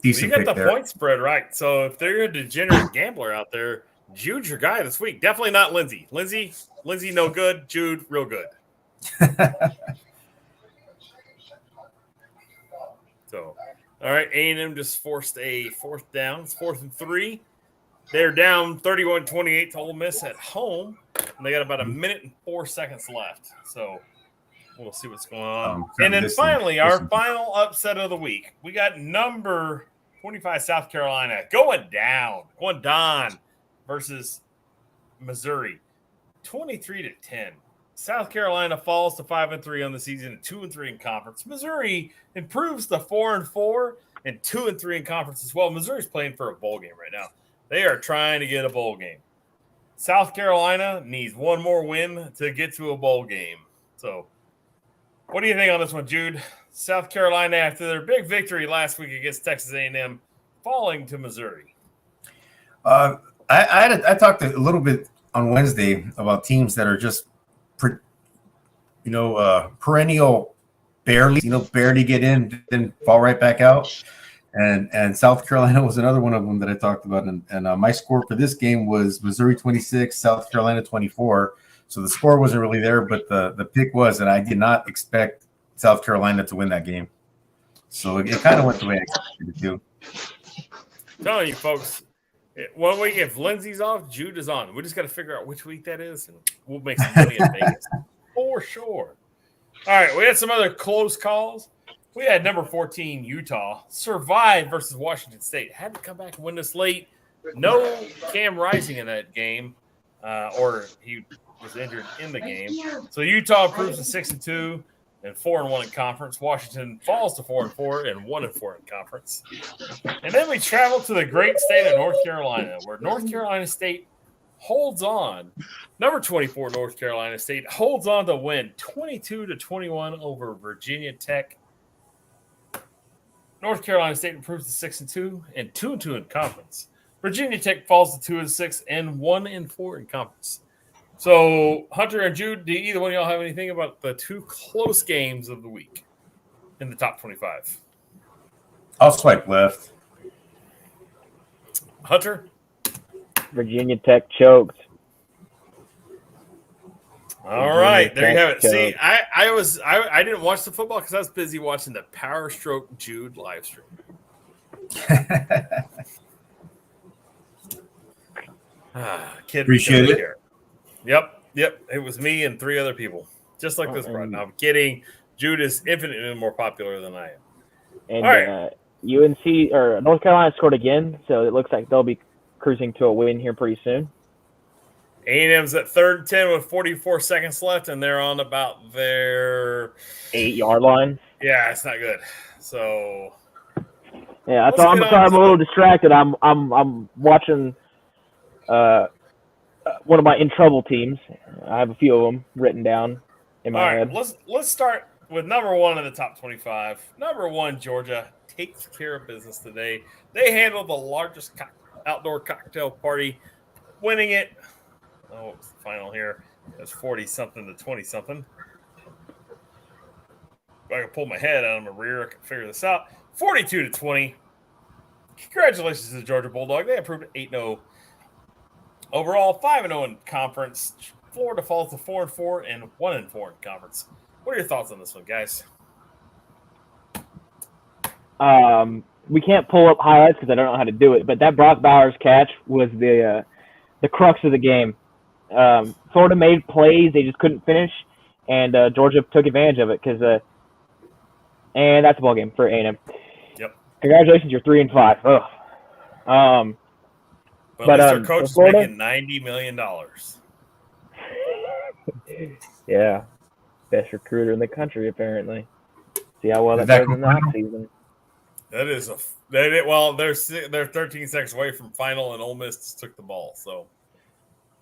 decent You pick got the there. point spread right. So if they're a degenerate gambler out there, Jude's your guy this week. Definitely not Lindsay. Lindsay, no good. Jude, real good. So, all right, A&M just forced a fourth down. It's 4th and 3. They're down 31-28 to Ole Miss at home, and they got about a minute and 4 seconds left. So we'll see what's going on. And then finally, our final upset of the week. We got number 25 South Carolina going down versus Missouri, 23-10. South Carolina falls to 5-3 on the season and 2-3 in conference. Missouri improves to 4-4 and 2-3 in conference as well. Missouri's playing for a bowl game right now. They are trying to get a bowl game. South Carolina needs one more win to get to a bowl game. So, what do you think on this one, Jude? South Carolina, after their big victory last week against Texas A&M, falling to Missouri. I talked a little bit on Wednesday about teams that are just, perennial barely get in, then fall right back out. And South Carolina was another one of them that I talked about. And my score for this game was Missouri 26, South Carolina 24. So the score wasn't really there, but the pick was, and I did not expect South Carolina to win that game. So it kind of went the way I expected it to. I'm telling you, folks, 1 week if Lindsay's off, Jude is on. We just got to figure out which week that is, and we'll make some money in Vegas for sure. All right, we had some other close calls. We had number 14 Utah survive versus Washington State. Had to come back and win this late. No Cam Rising in that game, or he was injured in the game. So Utah improves to 6-2 and 4-1 in conference. Washington falls to 4-4 and 1-4 in conference. And then we travel to the great state of North Carolina, where North Carolina State holds on. Number 24 North Carolina State holds on to win 22-21 over Virginia Tech. North Carolina State improves to 6-2 and 2-2 in conference. Virginia Tech falls to 2-6 and 1-4 in conference. So, Hunter and Jude, do either one of y'all have anything about the two close games of the week in the top 25? I'll swipe left. Hunter? Virginia Tech choked. All right, there you have it. Tech See, I didn't watch the football because I was busy watching the Power Stroke Jude live stream. Kid, Appreciate it. here. Yep. It was me and 3 other people, just like this. Right now, I'm kidding. Jude is infinitely more popular than I am. And All right. UNC or North Carolina scored again, so it looks like they'll be cruising to a win here pretty soon. A&M's at 3rd and 10 with 44 seconds left, and they're on about their 8-yard line. Yeah, it's not good. So Yeah, Let's I'm get sorry, on I'm to a little distracted. I'm watching one of my in trouble teams. I have a few of them written down in my all right, head. let's start with number 1 in the top 25. Number 1, Georgia takes care of business today. They handled the largest outdoor cocktail party, winning it. Oh, what was the final here? It was 40-something to 20-something. If I can pull my head out of my rear, I can figure this out. 42-20. Congratulations to the Georgia Bulldog. They improved 8-0. Overall, 5-0 in conference. Florida falls to 4-4 and 1-4 in conference. What are your thoughts on this one, guys? We can't pull up highlights because I don't know how to do it, but that Brock Bowers catch was the crux of the game. Florida made plays, they just couldn't finish, and Georgia took advantage of it and that's a ball game for A&M. Yep. Congratulations, you're 3-5. Ugh. Um, But, But, at least their coach for is Florida- making $90 million. yeah, best recruiter in the country apparently. See how well that Did that goes go in the off final? season. That is they're 13 seconds away from final, and Ole Miss just took the ball. So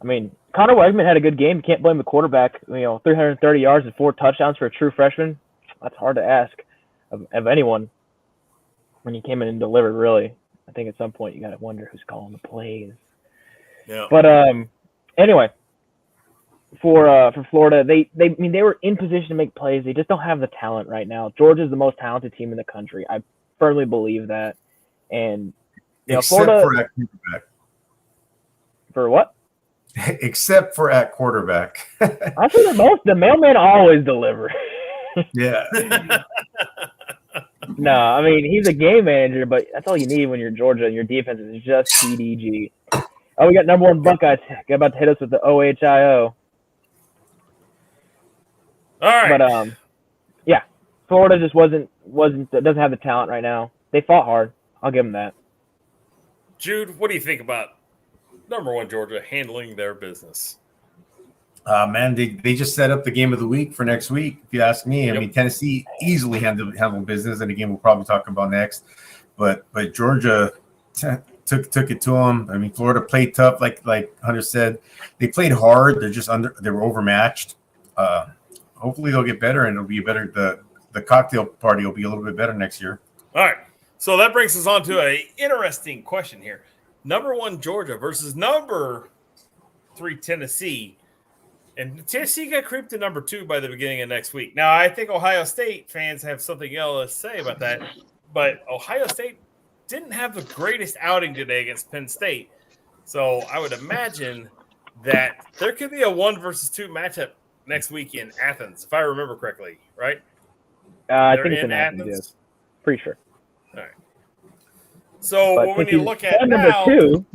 I mean, Connor Wegman had a good game. You can't blame the quarterback. 330 yards and 4 touchdowns for a true freshman. That's hard to ask of anyone when he came in and delivered, really. I think at some point you got to wonder who's calling the plays. yeah, But anyway, for Florida, they were in position to make plays. They just don't have the talent right now. Georgia's the most talented team in the country. I firmly believe that. And Except Florida for at quarterback. for what? Except for at quarterback. I think the mailman always delivers. Yeah. No, I mean he's a game manager, but that's all you need when you're Georgia and your defense is just PDG. Oh, we got number 1 Buckeyes about to hit us with the OHIO. all right. But yeah, Florida just doesn't have the talent right now. They fought hard. I'll give them that. Jude, what do you think about number 1 Georgia handling their business? Man, they just set up the game of the week for next week. If you ask me, I mean Tennessee easily handled business, and again we'll probably talk about next. But Georgia took it to them. I mean Florida played tough, like Hunter said. They played hard. They were overmatched. Hopefully they'll get better, and it'll be better. The cocktail party will be a little bit better next year. All right. So that brings us on to a interesting question here. Number 1 Georgia versus number 3 Tennessee. And Tennessee got creeped to number 2 by the beginning of next week. Now, I think Ohio State fans have something else to say about that. But Ohio State didn't have the greatest outing today against Penn State. So I would imagine that there could be a 1 versus 2 matchup next week in Athens, if I remember correctly, right? I They're think it's in Athens. Yes. Pretty sure. All right. So But when you look at number now, 2,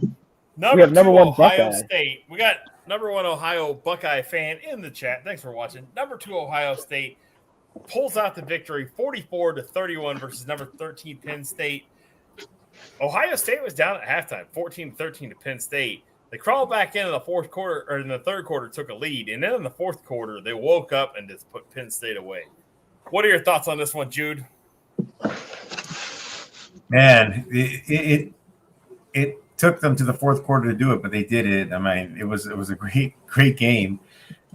we have number 1 Ohio Buckeye. State. We got number 1 Ohio Buckeye fan in the chat. Thanks for watching. Number 2 Ohio State pulls out the victory, 44-31 versus number 13 Penn State. Ohio State was down at halftime, 14-13 to Penn State. They crawled back in the fourth quarter, or in the third quarter, took a lead, and then in the fourth quarter, they woke up and just put Penn State away. What are your thoughts on this one, Jude? Man, it took them to the fourth quarter to do it, but they did it. I mean, it was a great game.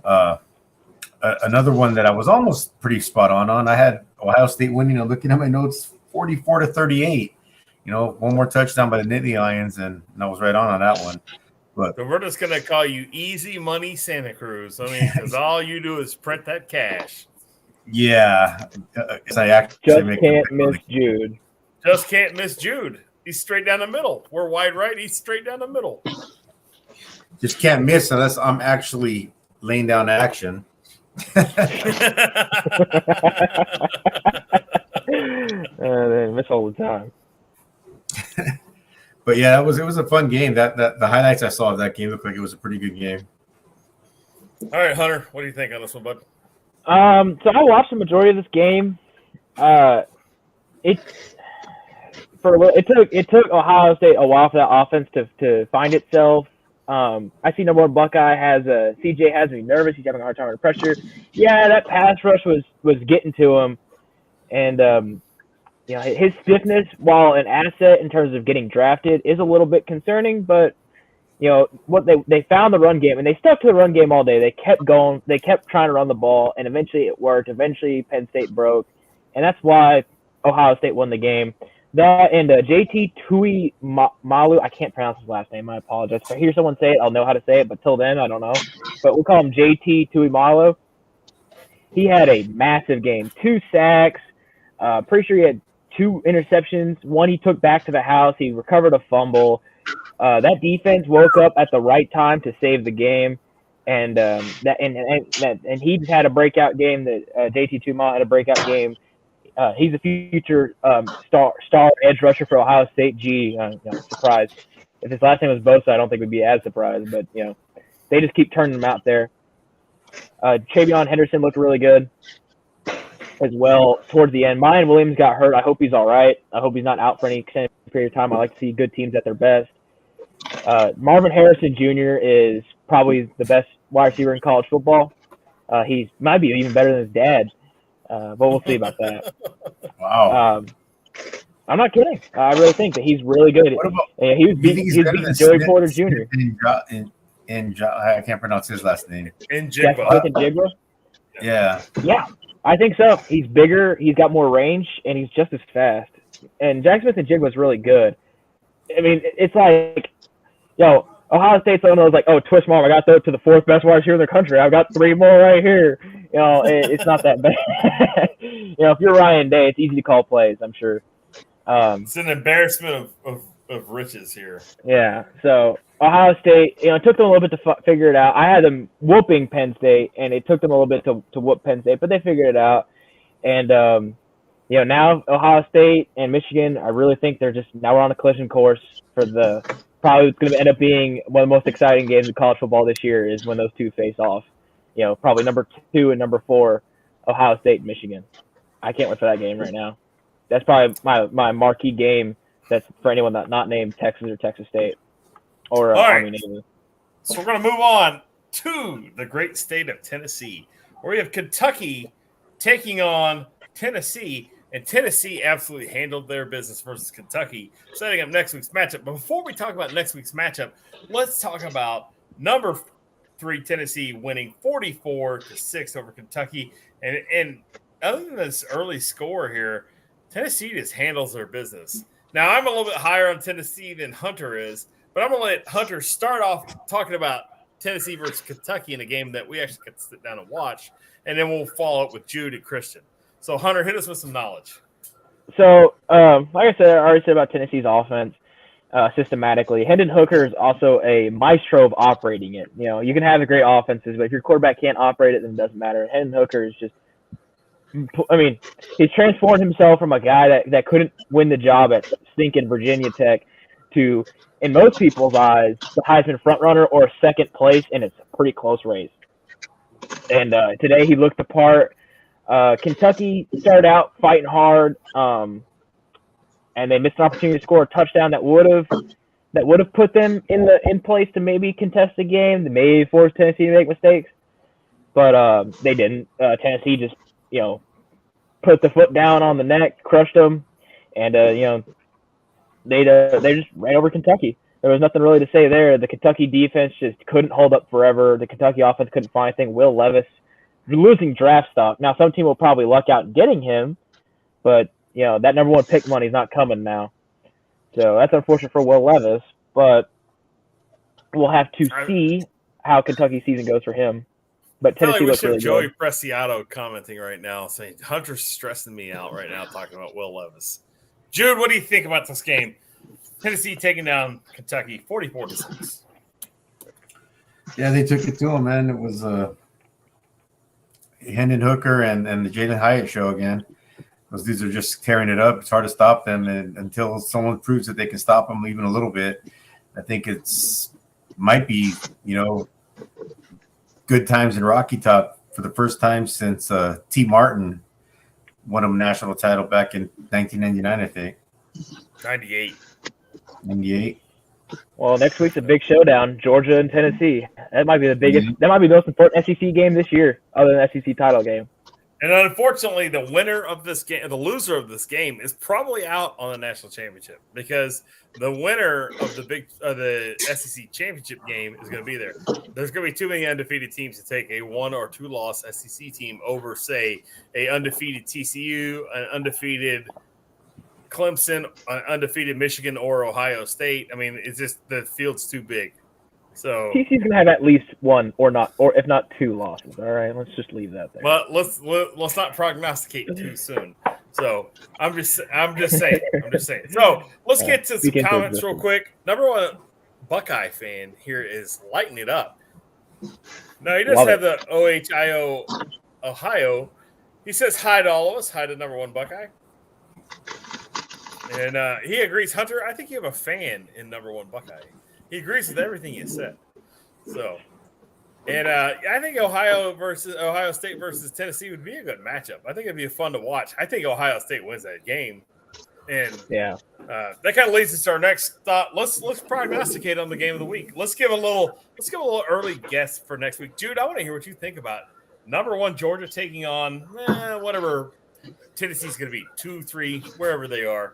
Another one that I was almost pretty spot on. I had Ohio State winning. I'm looking at my notes, 44-38. One more touchdown by the Nittany Lions, and I was right on that one. But So we're just going to call you Easy Money Santa Cruz. I mean, because all you do is print that cash. yeah, I actually Just can't miss Jude. Just can't miss Jude. He's straight down the middle. We're wide right. He's straight down the middle. Just can't miss unless I'm actually laying down action. They miss all the time. But yeah, it was a fun game. That the highlights I saw of that game looked like it was a pretty good game. All right, Hunter, what do you think on this one, bud? So I watched the majority of this game. It took Ohio State a while for that offense to find itself. I see number 1 Buckeye CJ has me nervous. He's having a hard time under pressure. Yeah, that pass rush was getting to him, and his stiffness, while an asset in terms of getting drafted, is a little bit concerning. But what they found the run game, and they stuck to the run game all day. They kept going. They kept trying to run the ball, and eventually it worked. Eventually Penn State broke, and that's why Ohio State won the game. That and JT Tuimoloau, I can't pronounce his last name. I apologize. If I hear someone say it, I'll know how to say it. But till then, I don't know. But we'll call him JT Tuimoloau. He had a massive game. 2 sacks. Pretty sure he had 2 interceptions. One he took back to the house. He recovered a fumble. That defense woke up at the right time to save the game, and he just had a breakout game. That JT Tuimoloau had a breakout game. He's a future star edge rusher for Ohio State. Surprised. If his last name was Bosa, I don't think we'd be as surprised. But they just keep turning him out there. Travion Henderson looked really good. as well towards the end. Mayan Williams got hurt. I hope he's all right. I hope he's not out for any extended period of time. I like to see good teams at their best. Marvin Harrison Jr. is probably the best wide receiver in college football. He might be even better than his dad, but we'll see about that. Wow. I'm not kidding. I really think that he's really good. What about- He was beating Joey Porter Jr. I can't pronounce his last name. And Jack Jigba. Smith and Jigba. Yeah. Yeah, I think so. He's bigger. He's got more range, and he's just as fast. And Jack Smith and Jigba was really good. I mean, it's like, yo, Ohio State's owner was like, oh, twist mom, I got to throw it to the fourth best wide receiver in the country. I've got 3 more right here. You know, it's not that bad. You know, if you're Ryan Day, it's easy to call plays, I'm sure. It's an embarrassment of riches here. Yeah, so Ohio State, you know, it took them a little bit to figure it out. I had them whooping Penn State, and it took them a little bit to whoop Penn State, but they figured it out. And, you know, now Ohio State and Michigan, I really think they're just, now we're on a collision course for probably it's going to end up being one of the most exciting games of college football this year is when those two face off. You know, probably number 2 and number 4, Ohio State and Michigan. I can't wait for that game right now. That's probably my marquee game. That's for anyone that's not named Texas or Texas State or All right. Army Navy. So we're going to move on to the great state of Tennessee, where we have Kentucky taking on Tennessee, and Tennessee absolutely handled their business versus Kentucky, setting up next week's matchup. But before we talk about next week's matchup, let's talk about number 3 Tennessee winning 44-6 over Kentucky. And other than this early score here, Tennessee just handles their business. Now, I'm a little bit higher on Tennessee than Hunter is, but I'm going to let Hunter start off talking about Tennessee versus Kentucky in a game that we actually get to sit down and watch, and then we'll follow up with Jude and Christian. So, Hunter, hit us with some knowledge. So, like I said, I already said about Tennessee's offense systematically. Hendon Hooker is also a maestro of operating it. You know, you can have the great offenses, but if your quarterback can't operate it, then it doesn't matter. Hendon Hooker is just, I mean, he's transformed himself from a guy that couldn't win the job at stinking Virginia Tech to, in most people's eyes, the Heisman frontrunner or second place, and it's a pretty close race. And today he looked the part. Kentucky started out fighting hard, and they missed an opportunity to score a touchdown that would have put them in place to maybe contest the game, to maybe force Tennessee to make mistakes, but they didn't. Tennessee just, you know, put the foot down on the neck, crushed them, and you know, they just ran over Kentucky. There was nothing really to say there. The Kentucky defense just couldn't hold up forever. The Kentucky offense couldn't find anything. Will Levis losing draft stock. Now, some team will probably luck out getting him, but you know, that number 1 pick money's not coming now. So that's unfortunate for Will Levis, but we'll have to see how Kentucky's season goes for him. But Tennessee looks really Joey good. Preciado commenting right now saying Hunter's stressing me out right now talking about Will Levis. Jude, what do you think about this game? Tennessee taking down Kentucky 44-6. Yeah, they took it to him, man. It was Hendon Hooker and the Jalen Hyatt show again. Those dudes are just tearing it up. It's hard to stop them, and until someone proves that they can stop them even a little bit, I think might be, you know, good times in Rocky Top for the first time since T. Martin won a national title back in 1999, I think. 98. Well, next week's a big showdown, Georgia and Tennessee. That might be the biggest. That might be the most important SEC game this year, other than the SEC title game. And unfortunately, the winner of this game, the loser of this game, is probably out on the national championship because the winner of the SEC championship game is going to be there. There's going to be too many undefeated teams to take a 1 or 2 loss SEC team over, say, a undefeated TCU, an undefeated Clemson, an undefeated Michigan, or Ohio State. I mean, it's just the field's too big. So TCU's gonna have at least 1 or if not 2 losses. All right, let's just leave that there. Well, let's not prognosticate too soon. So I'm just saying. So let's get to some comments real quick. Number 1 Buckeye fan here is lighting it up. Now he does have the OHIO Ohio. He says hi to all of us. Hi to number 1 Buckeye. And he agrees, Hunter. I think you have a fan in number 1 Buckeye. He agrees with everything you said. So And I think Ohio State versus Tennessee would be a good matchup. I think it'd be fun to watch. I think Ohio State wins that game. And Yeah. that kind of leads us to our next thought. Let's prognosticate on the game of the week. Let's give a little early guess for next week. Jude, I want to hear what you think about number 1 Georgia taking on whatever Tennessee's going to be, 2-3, wherever they are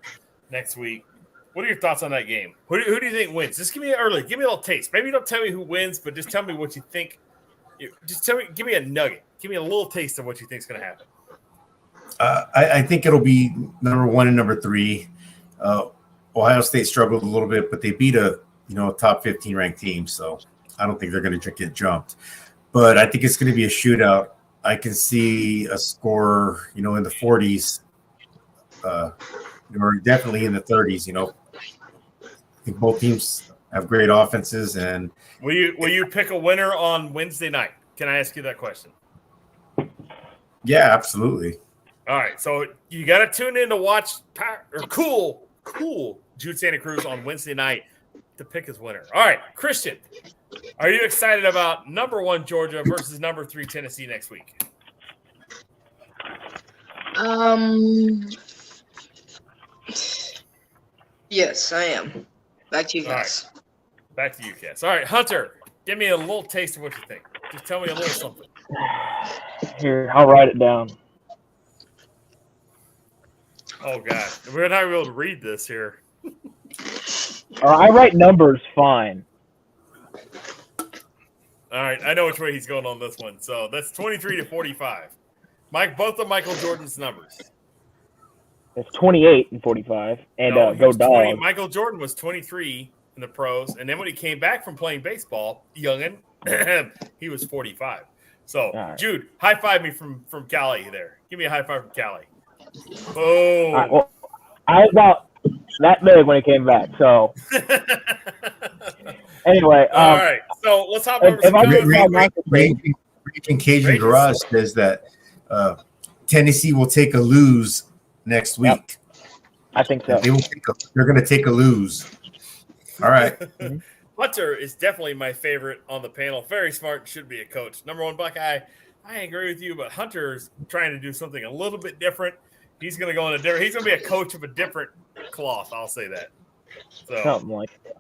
next week. What are your thoughts on that game? Who do you think wins? Just give me a little taste. Maybe don't tell me who wins, but just tell me what you think. Just tell me, give me a nugget. Give me a little taste of what you think is going to happen. I think it'll be number 1 and number 3. Ohio State struggled a little bit, but they beat a top 15 ranked team, so I don't think they're going to get jumped. But I think it's going to be a shootout. I can see a score, in the 40s, or definitely in the 30s. I think both teams have great offenses, and will you pick a winner on Wednesday night? Can I ask you that question? Yeah, absolutely. All right, so you got to tune in to watch cool Jude Santa Cruz on Wednesday night to pick his winner. All right, Christian, are you excited about number 1 Georgia versus number 3 Tennessee next week? Yes, I am. Back to you guys. Right. Back to you, Cass. All right, Hunter, give me a little taste of what you think. Just tell me a little something. Here, I'll write it down. Oh, God. We're not able to read this here. I write numbers fine. All right, I know which way he's going on this one. So that's 23-45. Both of Michael Jordan's numbers. It's 28 and 45. And No, he go was 20. Dogs. Michael Jordan was 23 in the pros, and then when he came back from playing baseball, youngin, he was 45. So, right. Jude, high five me from Cali there. Give me a high five from Cali. Oh. All right, well, I was about that big when he came back. So anyway, all right. So let's hop over some Raging Cajun Garage says that Tennessee will take a lose next week. Yep. I think so. They're going to take a lose. All right. Hunter is definitely my favorite on the panel. Very smart, should be a coach. Number 1 Buckeye. I agree with you, but Hunter's trying to do something a little bit different. He's going to go in a different. He's going to be a coach of a different cloth. I'll say that. So Something like that.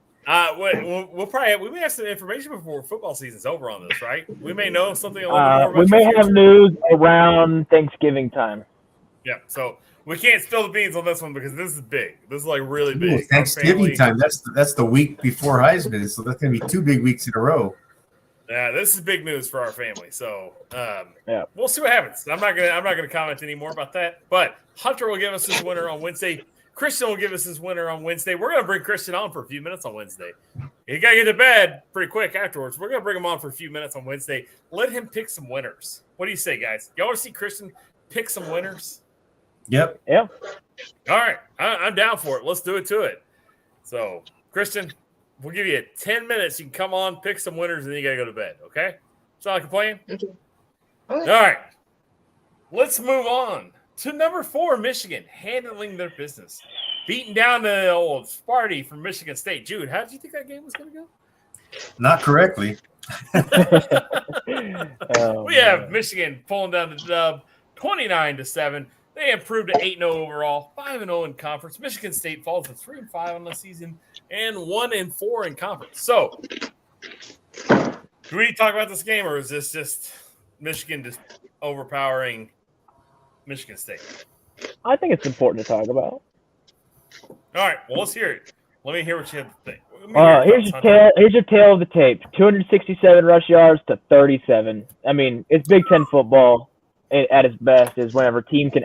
we may have some information before football season's over on this, right? We may know something a little more about We may your have future. news around Thanksgiving time. Yeah, so we can't spill the beans on this one because this is big. This is like really big. Ooh, Thanksgiving time. That's the week before Heisman, so that's going to be 2 big weeks in a row. Yeah, this is big news for our family. So Yeah. we'll see what happens. I'm not gonna comment any more about that. But Hunter will give us his winner on Wednesday. Christian will give us his winner on Wednesday. We're gonna bring Christian on for a few minutes on Wednesday. He gotta get to bed pretty quick afterwards. We're gonna bring him on for a few minutes on Wednesday. Let him pick some winners. What do you say, guys? Y'all want to see Christian pick some winners? Yep. Yeah. All right, I'm down for it. Let's do it to it. So, Christian, we'll give you 10 minutes. You can come on, pick some winners, and then you got to go to bed, okay? Sound like a plan? Okay. All right. Let's move on to number 4, Michigan, handling their business. Beating down the old Sparty from Michigan State. Jude, how did you think that game was going to go? Not correctly. We have Michigan pulling down the dub 29-7. They improved to 8-0 overall, 5-0 in conference. Michigan State falls to 3-5 on the season and 1-4 in conference. So, do we need to talk about this game, or is this just Michigan just overpowering Michigan State? I think it's important to talk about. All right, well, let's hear it. Let me hear what you have to think. Here's your tale of the tape. 267 rush yards to 37. I mean, it's Big Ten football at its best is whenever a team can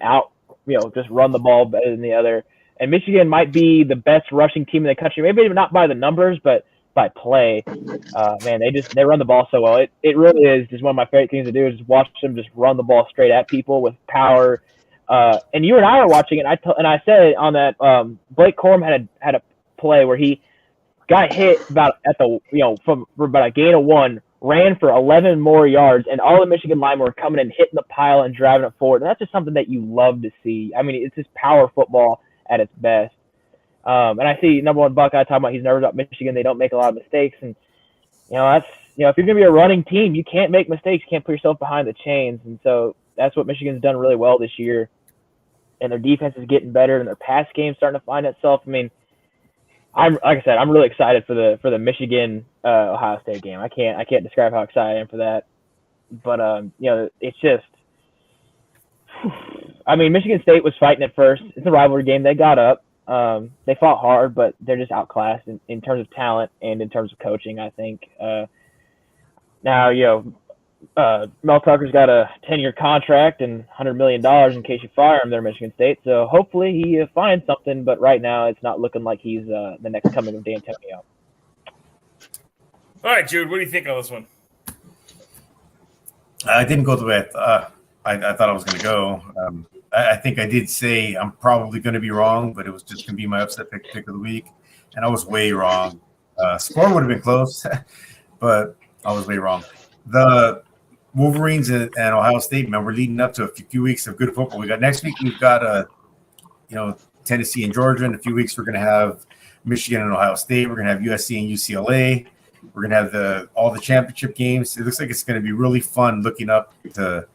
just run the ball better than the other. And Michigan might be the best rushing team in the country. Maybe not by the numbers, but by play. Man, they run the ball so well. It really is just one of my favorite things to do is just watch them just run the ball straight at people with power. And you and I were watching it, and I said on that Blake Corum had a play where he got hit for about a gain of 1, ran for 11 more yards, and all the Michigan linemen were coming and hitting the pile and driving it forward. And that's just something that you love to see. I mean, it's just power football at its best. And I see number 1 Buckeye talking about he's nervous about Michigan. They don't make a lot of mistakes, and if you're going to be a running team, you can't make mistakes. You can't put yourself behind the chains. And so that's what Michigan's done really well this year. And their defense is getting better, and their pass game's starting to find itself. I mean, I'm really excited for the Michigan Ohio State game. I can't describe how excited I am for that. But it's just, I mean, Michigan State was fighting at first. It's a rivalry game. They got up. They fought hard, but they're just outclassed in terms of talent and in terms of coaching, I think. Now, Mel Tucker's got a 10-year contract and $100 million in case you fire him there at Michigan State. So hopefully he finds something, but right now it's not looking like he's the next coming of D'Antonio. All right, Jude, what do you think on this one? I didn't go the way I thought I was going to go. I think I did say I'm probably going to be wrong, but it was just going to be my upset pick of the week, and I was way wrong. Score would have been close, but I was way wrong. The Wolverines and Ohio State, man, we're leading up to a few weeks of good football. Next week we've got Tennessee and Georgia. In a few weeks we're going to have Michigan and Ohio State. We're going to have USC and UCLA. We're going to have all the championship games. It looks like it's going to be really fun looking up to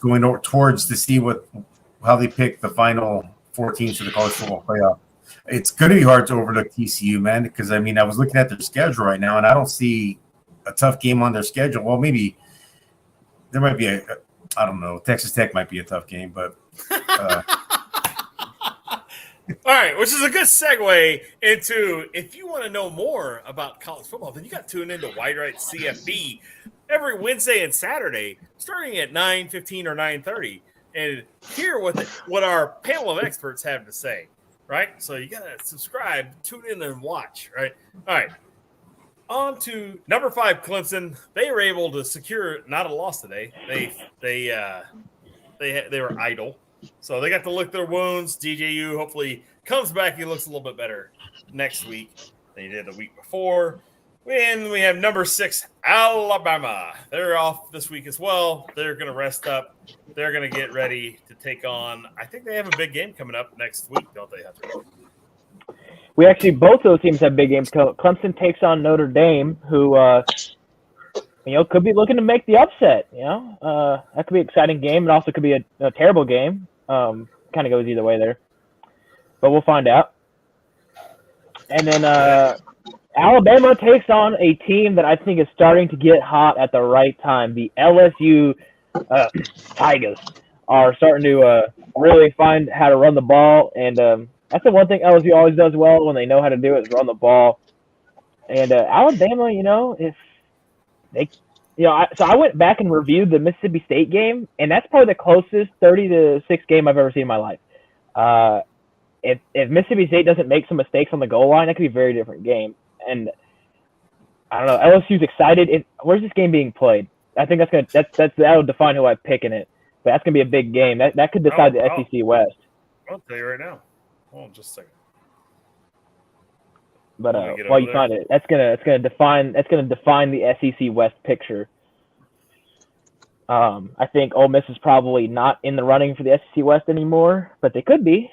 going towards to see how they pick the final 4 teams for the college football playoff. It's going to be hard to overlook TCU, man, because I mean I was looking at their schedule right now and I don't see a tough game on their schedule. Well, maybe there might be I don't know. Texas Tech might be a tough game, but. All right, which is a good segue into if you want to know more about college football, then you got to tune into Wide Right CFB every Wednesday and Saturday, starting at 9:15 or 9:30, and hear what our panel of experts have to say. Right, so you got to subscribe, tune in, and watch. Right, all right. On to number 5, Clemson. They were able to secure not a loss today. They were idle, so they got to lick their wounds. DJU hopefully comes back. He looks a little bit better next week than he did the week before. And we have number 6, Alabama. They're off this week as well. They're going to rest up. They're going to get ready to take on. I think they have a big game coming up next week, don't they, Hunter? We actually, both those teams have big games. Clemson takes on Notre Dame, who, could be looking to make the upset. That could be an exciting game. It also could be a terrible game. Kind of goes either way there. But we'll find out. And then Alabama takes on a team that I think is starting to get hot at the right time. The LSU Tigers are starting to really find how to run the ball, and that's the one thing LSU always does well when they know how to do it is run the ball. And Alabama, if they, so I went back and reviewed the Mississippi State game, and that's probably the closest 30-6 game I've ever seen in my life. If Mississippi State doesn't make some mistakes on the goal line, that could be a very different game. And I don't know, LSU's excited. Where's this game being played? I think that'll define who I pick in it. But that's gonna be a big game. That could decide the SEC West. I'll tell you right now. Hold on just a second. But while you find it, that's gonna define the SEC West picture. I think Ole Miss is probably not in the running for the SEC West anymore, but they could be.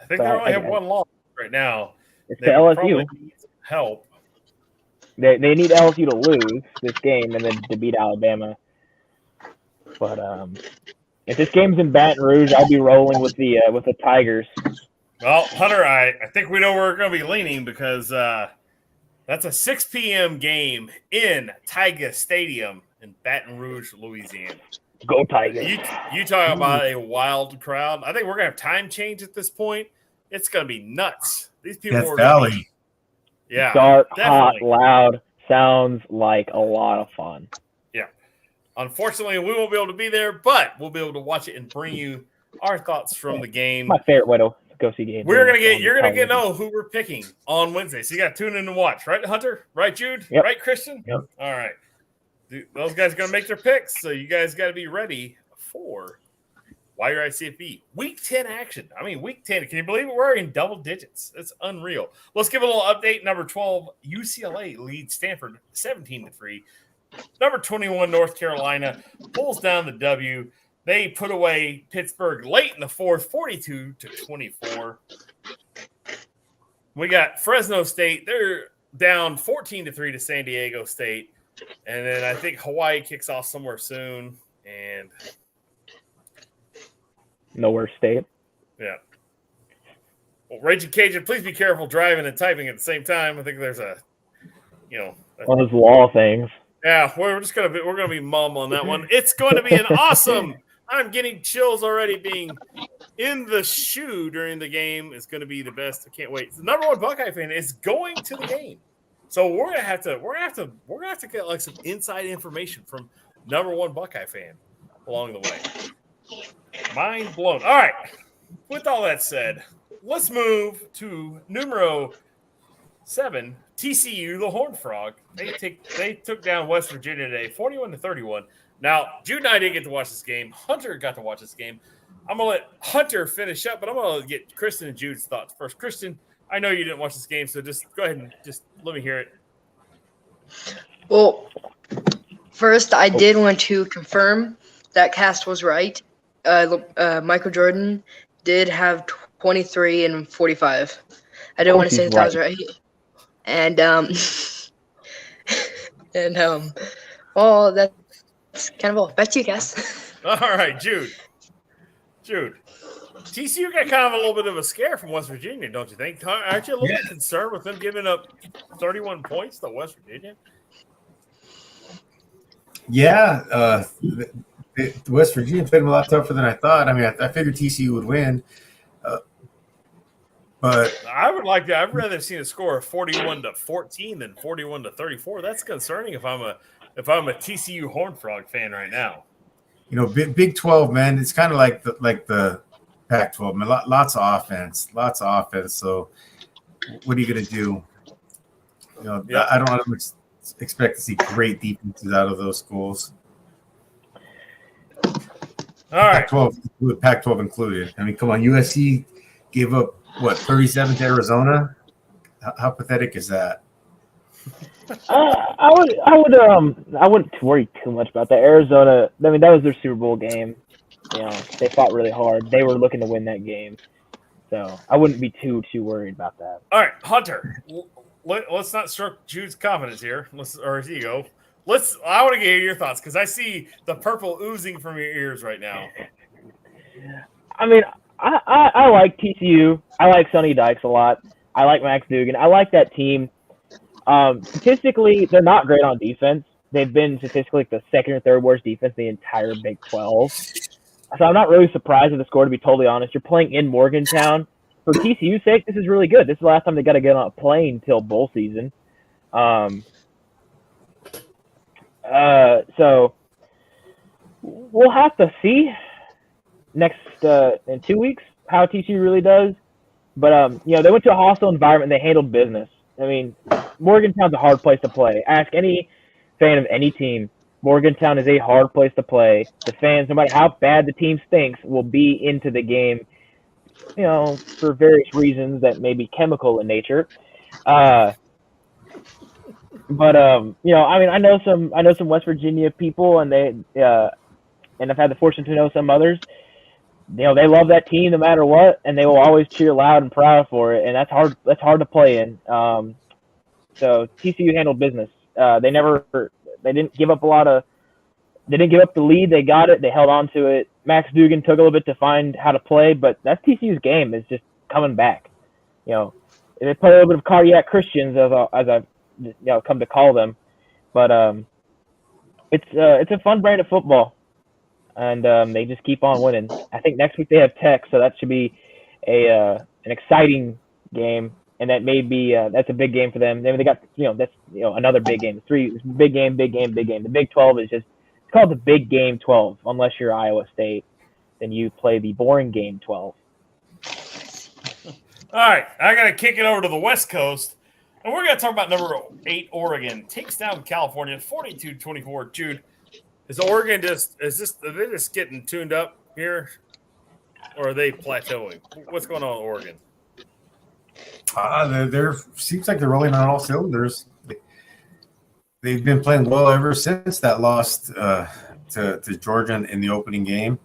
I think they only have one loss right now. It's to LSU. Help. They need LSU to lose this game and then to beat Alabama. But if this game's in Baton Rouge, I'll be rolling with the Tigers. Well, Hunter, I think we know where we're going to be leaning because that's a 6 p.m. game in Tiger Stadium in Baton Rouge, Louisiana. Go Tigers. You talk about a wild crowd. I think we're going to have time change at this point. It's going to be nuts. These people Death are Valley. Yeah. Dark, definitely. hot, loud. Sounds like a lot of fun. Yeah. Unfortunately, we won't be able to be there, but we'll be able to watch it and bring you our thoughts from the game. My favorite way to go see games. You're gonna get know who we're picking on Wednesday. So you got to tune in and watch, right, Hunter? Right, Jude? Yep. Right, Christian? Yep. All right. Those guys are gonna make their picks, so you guys got to be ready for Why You're at CFB Week 10 action. I mean, Week 10. Can you believe it? We're in double digits. It's unreal. Let's give a little update. Number 12, UCLA leads Stanford 17-3. Number 21, North Carolina pulls down the W. They put away Pittsburgh late in the fourth, 42-24. We got Fresno State. down 14-3 to San Diego State. And then I think Hawaii kicks off somewhere soon. And Nowhere State. yeah. Well, Raging Cajun, please be careful driving and typing at the same time. I think there's a, One of those law things. yeah, we're gonna be mum on that one. It's going to be an awesome. I'm getting chills already. Being in the shoe during the game is going to be the best. I can't wait. The number one Buckeye fan is going to the game, so we're gonna have to get like some inside information from number one Buckeye fan along the way. Mind blown. All right. With all that said, let's move to numero 7. TCU, the Horned Frog. They took down West Virginia today, 41-31. Now, Jude and I didn't get to watch this game. Hunter got to watch this game. I'm gonna let Hunter finish up, but I'm gonna get Kristen and Jude's thoughts first. Kristen, I know you didn't watch this game, so just go ahead and just let me hear it. Well, first, I did want to confirm that Cast was right. Michael Jordan did have 23 and 45. I didn't want to say that was right. And well, that's kind of all. Back to you, Cass. All right, Jude. TCU got kind of a little bit of a scare from West Virginia, don't you think? Aren't you a little bit concerned with them giving up 31 points to West Virginia? Yeah, West Virginia played them a lot tougher than I thought. I mean, I figured TCU would win, but I'd rather seen a score of 41-14 than 41-34. That's concerning if I'm a TCU Horned Frog fan right now. Big 12, man. It's kind of like the Pac-12. Man, lots of offense. So, what are you gonna do? I don't expect to see great defenses out of those schools. All right, Pac-12 included. I mean, come on, USC gave up 37 to Arizona. How pathetic is that? I wouldn't worry too much about that. Arizona, I mean, that was their Super Bowl game. They fought really hard. They were looking to win that game. So I wouldn't be too worried about that. All right, Hunter, let's not stroke Jude's confidence here. Or his ego. I want to get your thoughts because I see the purple oozing from your ears right now. I mean, I like TCU. I like Sonny Dykes a lot. I like Max Duggan. I like that team. Statistically, they're not great on defense. They've been statistically the second or third worst defense in the entire Big 12. So I'm not really surprised at the score, to be totally honest. You're playing in Morgantown. For TCU's sake, this is really good. This is the last time they got to get on a plane till bowl season. So we'll have to see next in 2 weeks how TCU really does. But they went to a hostile environment and they handled business. I mean, Morgantown's a hard place to play. Ask any fan of any team. Morgantown is a hard place to play. The fans, no matter how bad the team stinks, will be into the game, for various reasons that may be chemical in nature. But I mean, I know some West Virginia people, and and I've had the fortune to know some others. They love that team no matter what, and they will always cheer loud and proud for it. And that's hard. That's hard to play in. So TCU handled business. They didn't give up They didn't give up the lead. They got it. They held on to it. Max Duggan took a little bit to find how to play, but that's TCU's game. Is just coming back. They play a little bit of cardiac Christians, as I've come to call them. But it's a fun brand of football. And they just keep on winning. I think next week they have Tech, so that should be an exciting game, and that may be that's a big game for them. They got that's another big game. Big game. The Big 12 is it's called the Big Game 12. Unless you're Iowa State, then you play the boring game 12. All right, I got to kick it over to the West Coast, and we're going to talk about number 8 Oregon takes down California 42-24. Jude. Is Oregon are they just getting tuned up here, or are they plateauing? What's going on with Oregon? There seems like they're rolling on all cylinders. They've been playing well ever since that loss to Georgia in the opening game.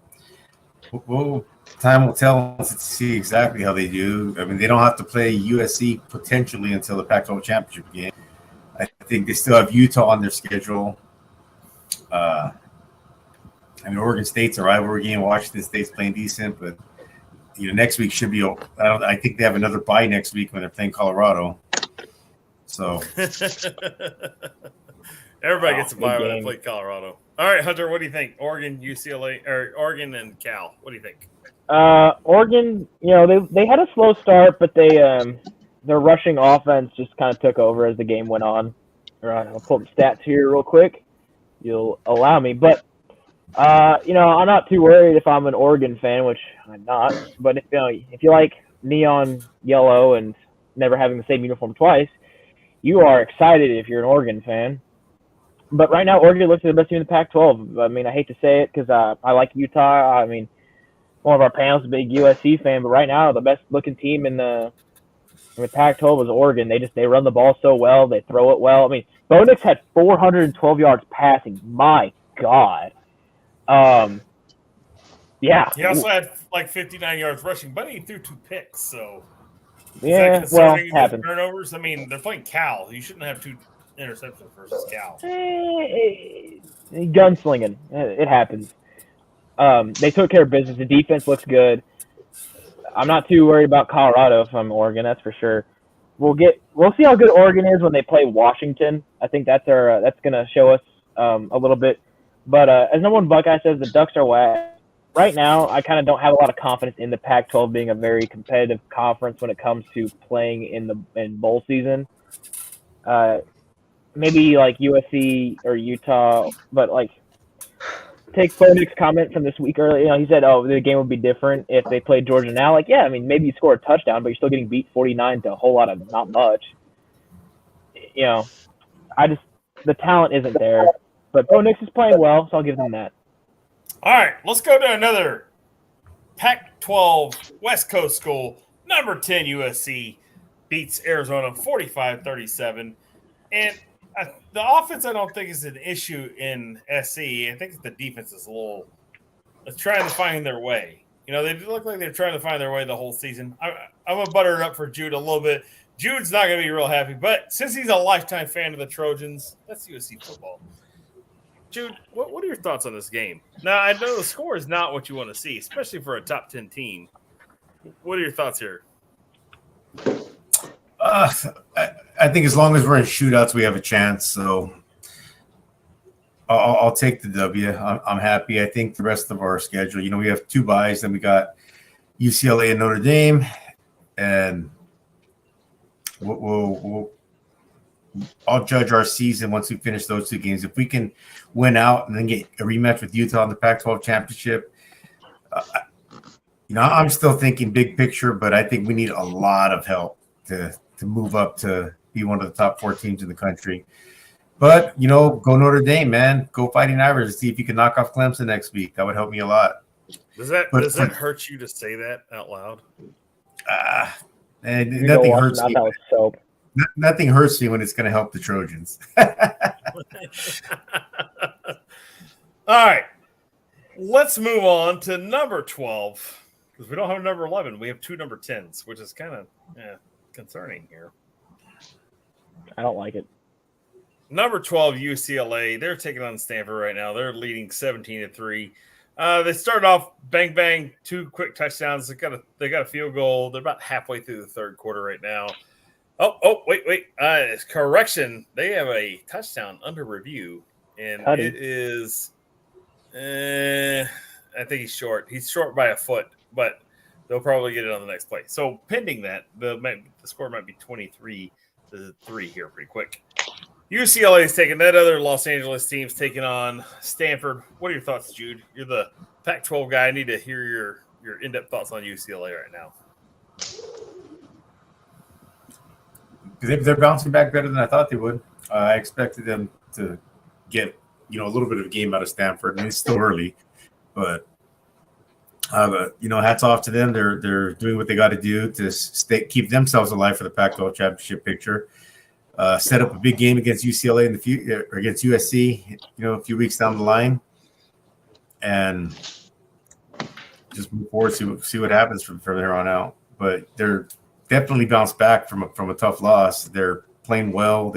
Well, time will tell to see exactly how they do. I mean, they don't have to play USC potentially until the Pac-12 championship game. I think they still have Utah on their schedule. I mean, Oregon State's a rivalry game. Washington State's playing decent, but next week should be. I think they have another bye next week when they're playing Colorado. So everybody gets a bye when they game. play Colorado. All right, Hunter, what do you think? Oregon, UCLA, or Oregon and Cal? What do you think? Oregon, they had a slow start, but their rushing offense just kind of took over as the game went on. All right, I'll pull up the stats here real quick. You'll allow me, but I'm not too worried if I'm an Oregon fan, which I'm not. But if you like neon yellow and never having the same uniform twice, you are excited if you're an Oregon fan. But right now, Oregon looks like the best team in the Pac-12. I mean, I hate to say it because I like Utah. I mean, one of our panels is a big USC fan, but right now the best looking team in the Pac-12 is Oregon. They run the ball so well, they throw it well. I mean, Bo Nix had 412 yards passing. My God. Yeah. He also had like 59 yards rushing, but he threw 2 picks. So Yeah, well, happens. Turnovers. I mean, they're playing Cal. You shouldn't have 2 interceptions versus Cal. Gunslinging. It happens. They took care of business. The defense looks good. I'm not too worried about Colorado if I'm Oregon, that's for sure. We'll see how good Oregon is when they play Washington. I think that's gonna show us a little bit. But as number one Buckeye says, the Ducks are whack. Right now, I kind of don't have a lot of confidence in the Pac-12 being a very competitive conference when it comes to playing in bowl season. Maybe like USC or Utah, but like take Bo Nix's comment from this week earlier. He said, "Oh, the game would be different if they played Georgia now." Like, yeah, I mean, maybe you score a touchdown, but you're still getting beat 49 to a whole lot of not much. The talent isn't there. But Bo Nix is playing well, so I'll give them that. All right, let's go to another Pac-12 West Coast school. Number 10 USC beats Arizona 45-37. And the offense, I don't think, is an issue in SC. I think the defense is trying to find their way. They look like they're trying to find their way the whole season. I'm going to butter it up for Jude a little bit. Jude's not going to be real happy, but since he's a lifetime fan of the Trojans, that's USC football. Jude, what are your thoughts on this game? Now, I know the score is not what you want to see, especially for a top 10 team. What are your thoughts here? I think as long as we're in shootouts, we have a chance. So I'll take the W. I'm happy. I think the rest of our schedule, we have 2 byes. Then we got UCLA and Notre Dame. And I'll judge our season once we finish those 2 games. If we can win out and then get a rematch with Utah in the Pac-12 championship, I'm still thinking big picture, but I think we need a lot of help to move up to be one of the top 4 teams in the country. But, go Notre Dame, man. Go Fighting Irish and see if you can knock off Clemson next week. That would help me a lot. Does that hurt you to say that out loud? And nothing hurts me. Soap. Nothing hurts me when it's going to help the Trojans. All right. Let's move on to number 12 because we don't have number 11. We have 2 number 10s, which is kind of concerning here. I don't like it. Number 12, UCLA. They're taking on Stanford right now. They're leading 17-3. They started off bang, bang, 2 quick touchdowns. They got a field goal. They're about halfway through the third quarter right now. Oh, wait. Correction. They have a touchdown under review, and it is I think he's short. He's short by a foot, but they'll probably get it on the next play. So pending that, the score might be 23-3 here pretty quick. UCLA is taking that other Los Angeles team's taking on Stanford. What are your thoughts, Jude? You're the Pac-12 guy. I need to hear your in-depth thoughts on UCLA right now. They're bouncing back better than I thought they would. I expected them to get, a little bit of a game out of Stanford, and it's still early. But, hats off to them. They're doing what they got to do to keep themselves alive for the Pac-12 championship picture. Set up a big game against UCLA in the future, or against USC, a few weeks down the line, and just move forward, see what happens from there on out. But they're definitely bounced back from a tough loss. They're playing well.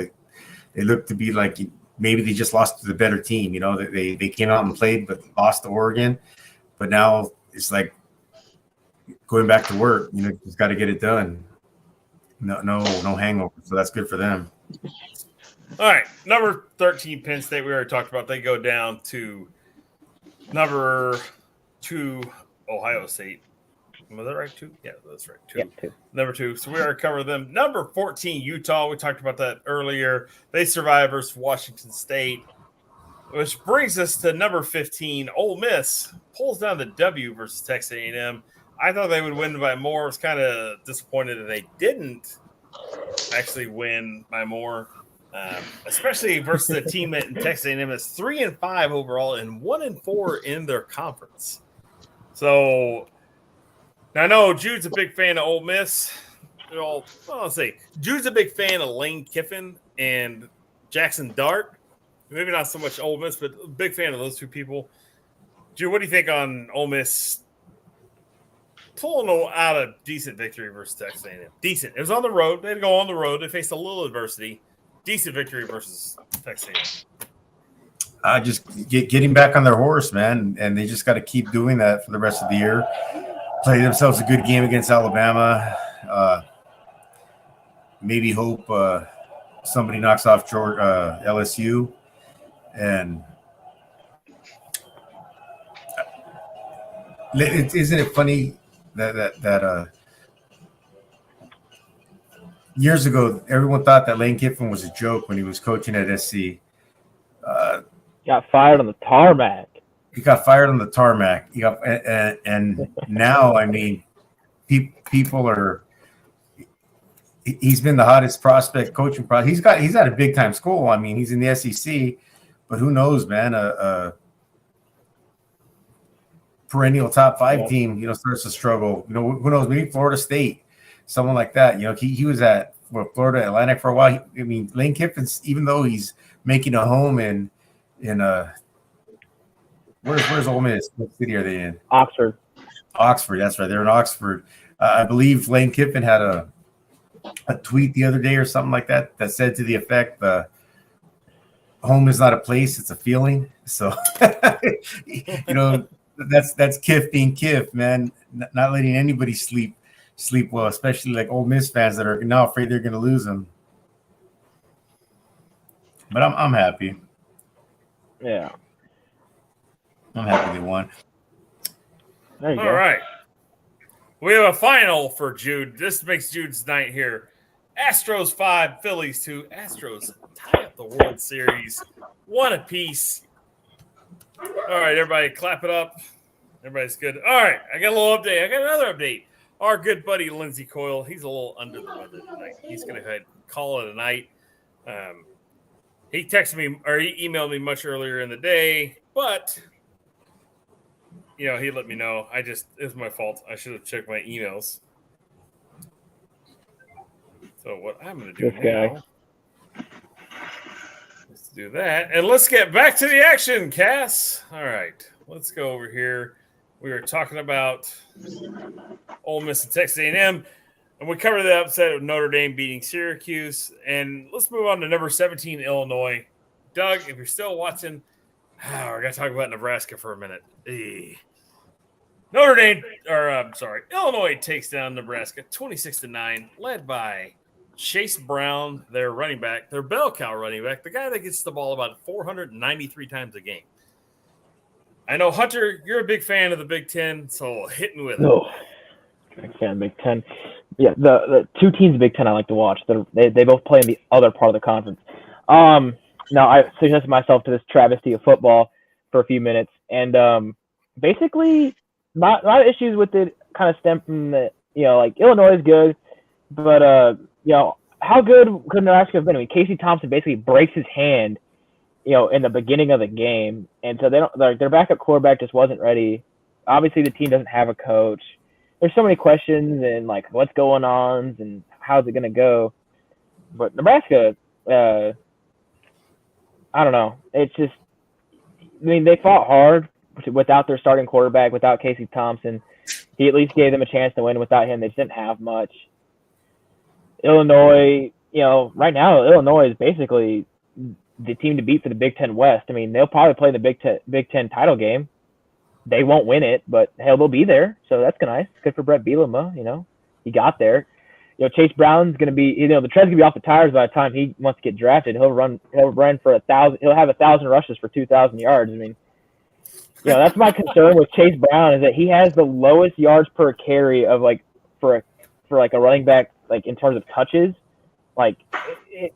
it looked to be like maybe they just lost to the better team. You know, they came out and played, but lost to Oregon. But now it's like going back to work. You know, just got to get it done. No hangover. So that's good for them. All right, number 13, Penn State. We already talked about. They go down to number 2, Ohio State. Was that right? 2? Yeah, that's right. 2. Yeah, 2. Number 2. So we already covered them. Number 14, Utah. We talked about that earlier. They survived versus Washington State, which brings us to number 15. Ole Miss pulls down the W versus Texas A&M. I thought they would win by more. I was kind of disappointed that they didn't actually win by more, especially versus a team that in Texas A&M is 3-5 overall and 1-4 in their conference. So now I know Jude's a big fan of Ole Miss. Well, I'll say Jude's a big fan of Lane Kiffin and Jackson Dart. Maybe not so much Ole Miss, but a big fan of those two people. Jude, what do you think on Ole Miss pulling out a decent victory versus Texas A&M? Decent. It was on the road. They had to go on the road. They faced a little adversity. Decent victory versus Texas A&M. Just getting back on their horse, man, and they just got to keep doing that for the rest of the year. Play themselves a good game against Alabama. Maybe hope somebody knocks off LSU, and isn't it funny that years ago everyone thought that Lane Kiffin was a joke when he was coaching at SC. Got fired on the tarmac. He got fired on the tarmac. And now, I mean, people are. He's been the hottest prospect coaching. He's at a big time school. I mean, he's in the SEC, but who knows, man? Perennial top 5 team, you know, starts to struggle. You know, who knows? Maybe Florida State, someone like that. You know, he was at Florida Atlantic for a while. I mean, Lane Kiffin's, even though he's making a home in where's Ole Miss? What city are they in? Oxford. That's right. They're in Oxford. I believe Lane Kiffin had a tweet the other day or something like that said to the effect, home is not a place, it's a feeling. So, you know, that's Kiff being Kiff, man. Not letting anybody sleep well, especially like Ole Miss fans that are now afraid they're going to lose them. But I'm happy. Yeah. I'm happy they won. There you go. All right. We have a final for Jude. This makes Jude's night here. Astros 5, Phillies 2. Astros tie up the World Series. 1 apiece. All right, everybody, clap it up. Everybody's good. All right, I got a little update. I got another update. Our good buddy Lindsey Coyle, he's a little under the weather tonight. He's going to call it a night. He texted me or he emailed me much earlier in the day, but you know, he let me know. It was my fault. I should have checked my emails. So what I'm going to do now is do that. And let's get back to the action, Cass. All right. Let's go over here. We were talking about Ole Miss and Texas A&M. And we covered the upset of Notre Dame beating Syracuse. And let's move on to number 17, Illinois. Doug, if you're still watching, we're going to talk about Nebraska for a minute. Illinois takes down Nebraska 26-9, led by Chase Brown, their running back, their bell cow running back, the guy that gets the ball about 493 times a game. I know, Hunter, you're a big fan of the Big Ten, so hit me with it. No, big fan of Big Ten. Yeah, the two teams in Big Ten I like to watch. They both play in the other part of the conference. Now, I suggested myself to this travesty of football for a few minutes, and basically, not issues with it kind of stem from the, you know, like Illinois is good, but you know, how good could Nebraska have been? I mean, Casey Thompson basically breaks his hand, you know, in the beginning of the game, and so their backup quarterback just wasn't ready. Obviously, the team doesn't have a coach. There's so many questions and like what's going on and how's it going to go. But Nebraska, I don't know. It's just, I mean, they fought hard without their starting quarterback, without Casey Thompson. He at least gave them a chance to win. Without him, they just didn't have much. Illinois, you know, right now, Illinois is basically the team to beat for the Big Ten West. I mean, they'll probably play the Big Ten title game. They won't win it, but hell, they'll be there. So that's nice. Good for Brett Bielema. He got there. Chase Brown's going to be, the tread's going to be off the tires by the time he wants to get drafted. He'll run for 1,000. He'll have 1,000 rushes for 2,000 yards. I mean, that's my concern with Chase Brown is that he has the lowest yards per carry of for a running back, in terms of touches. The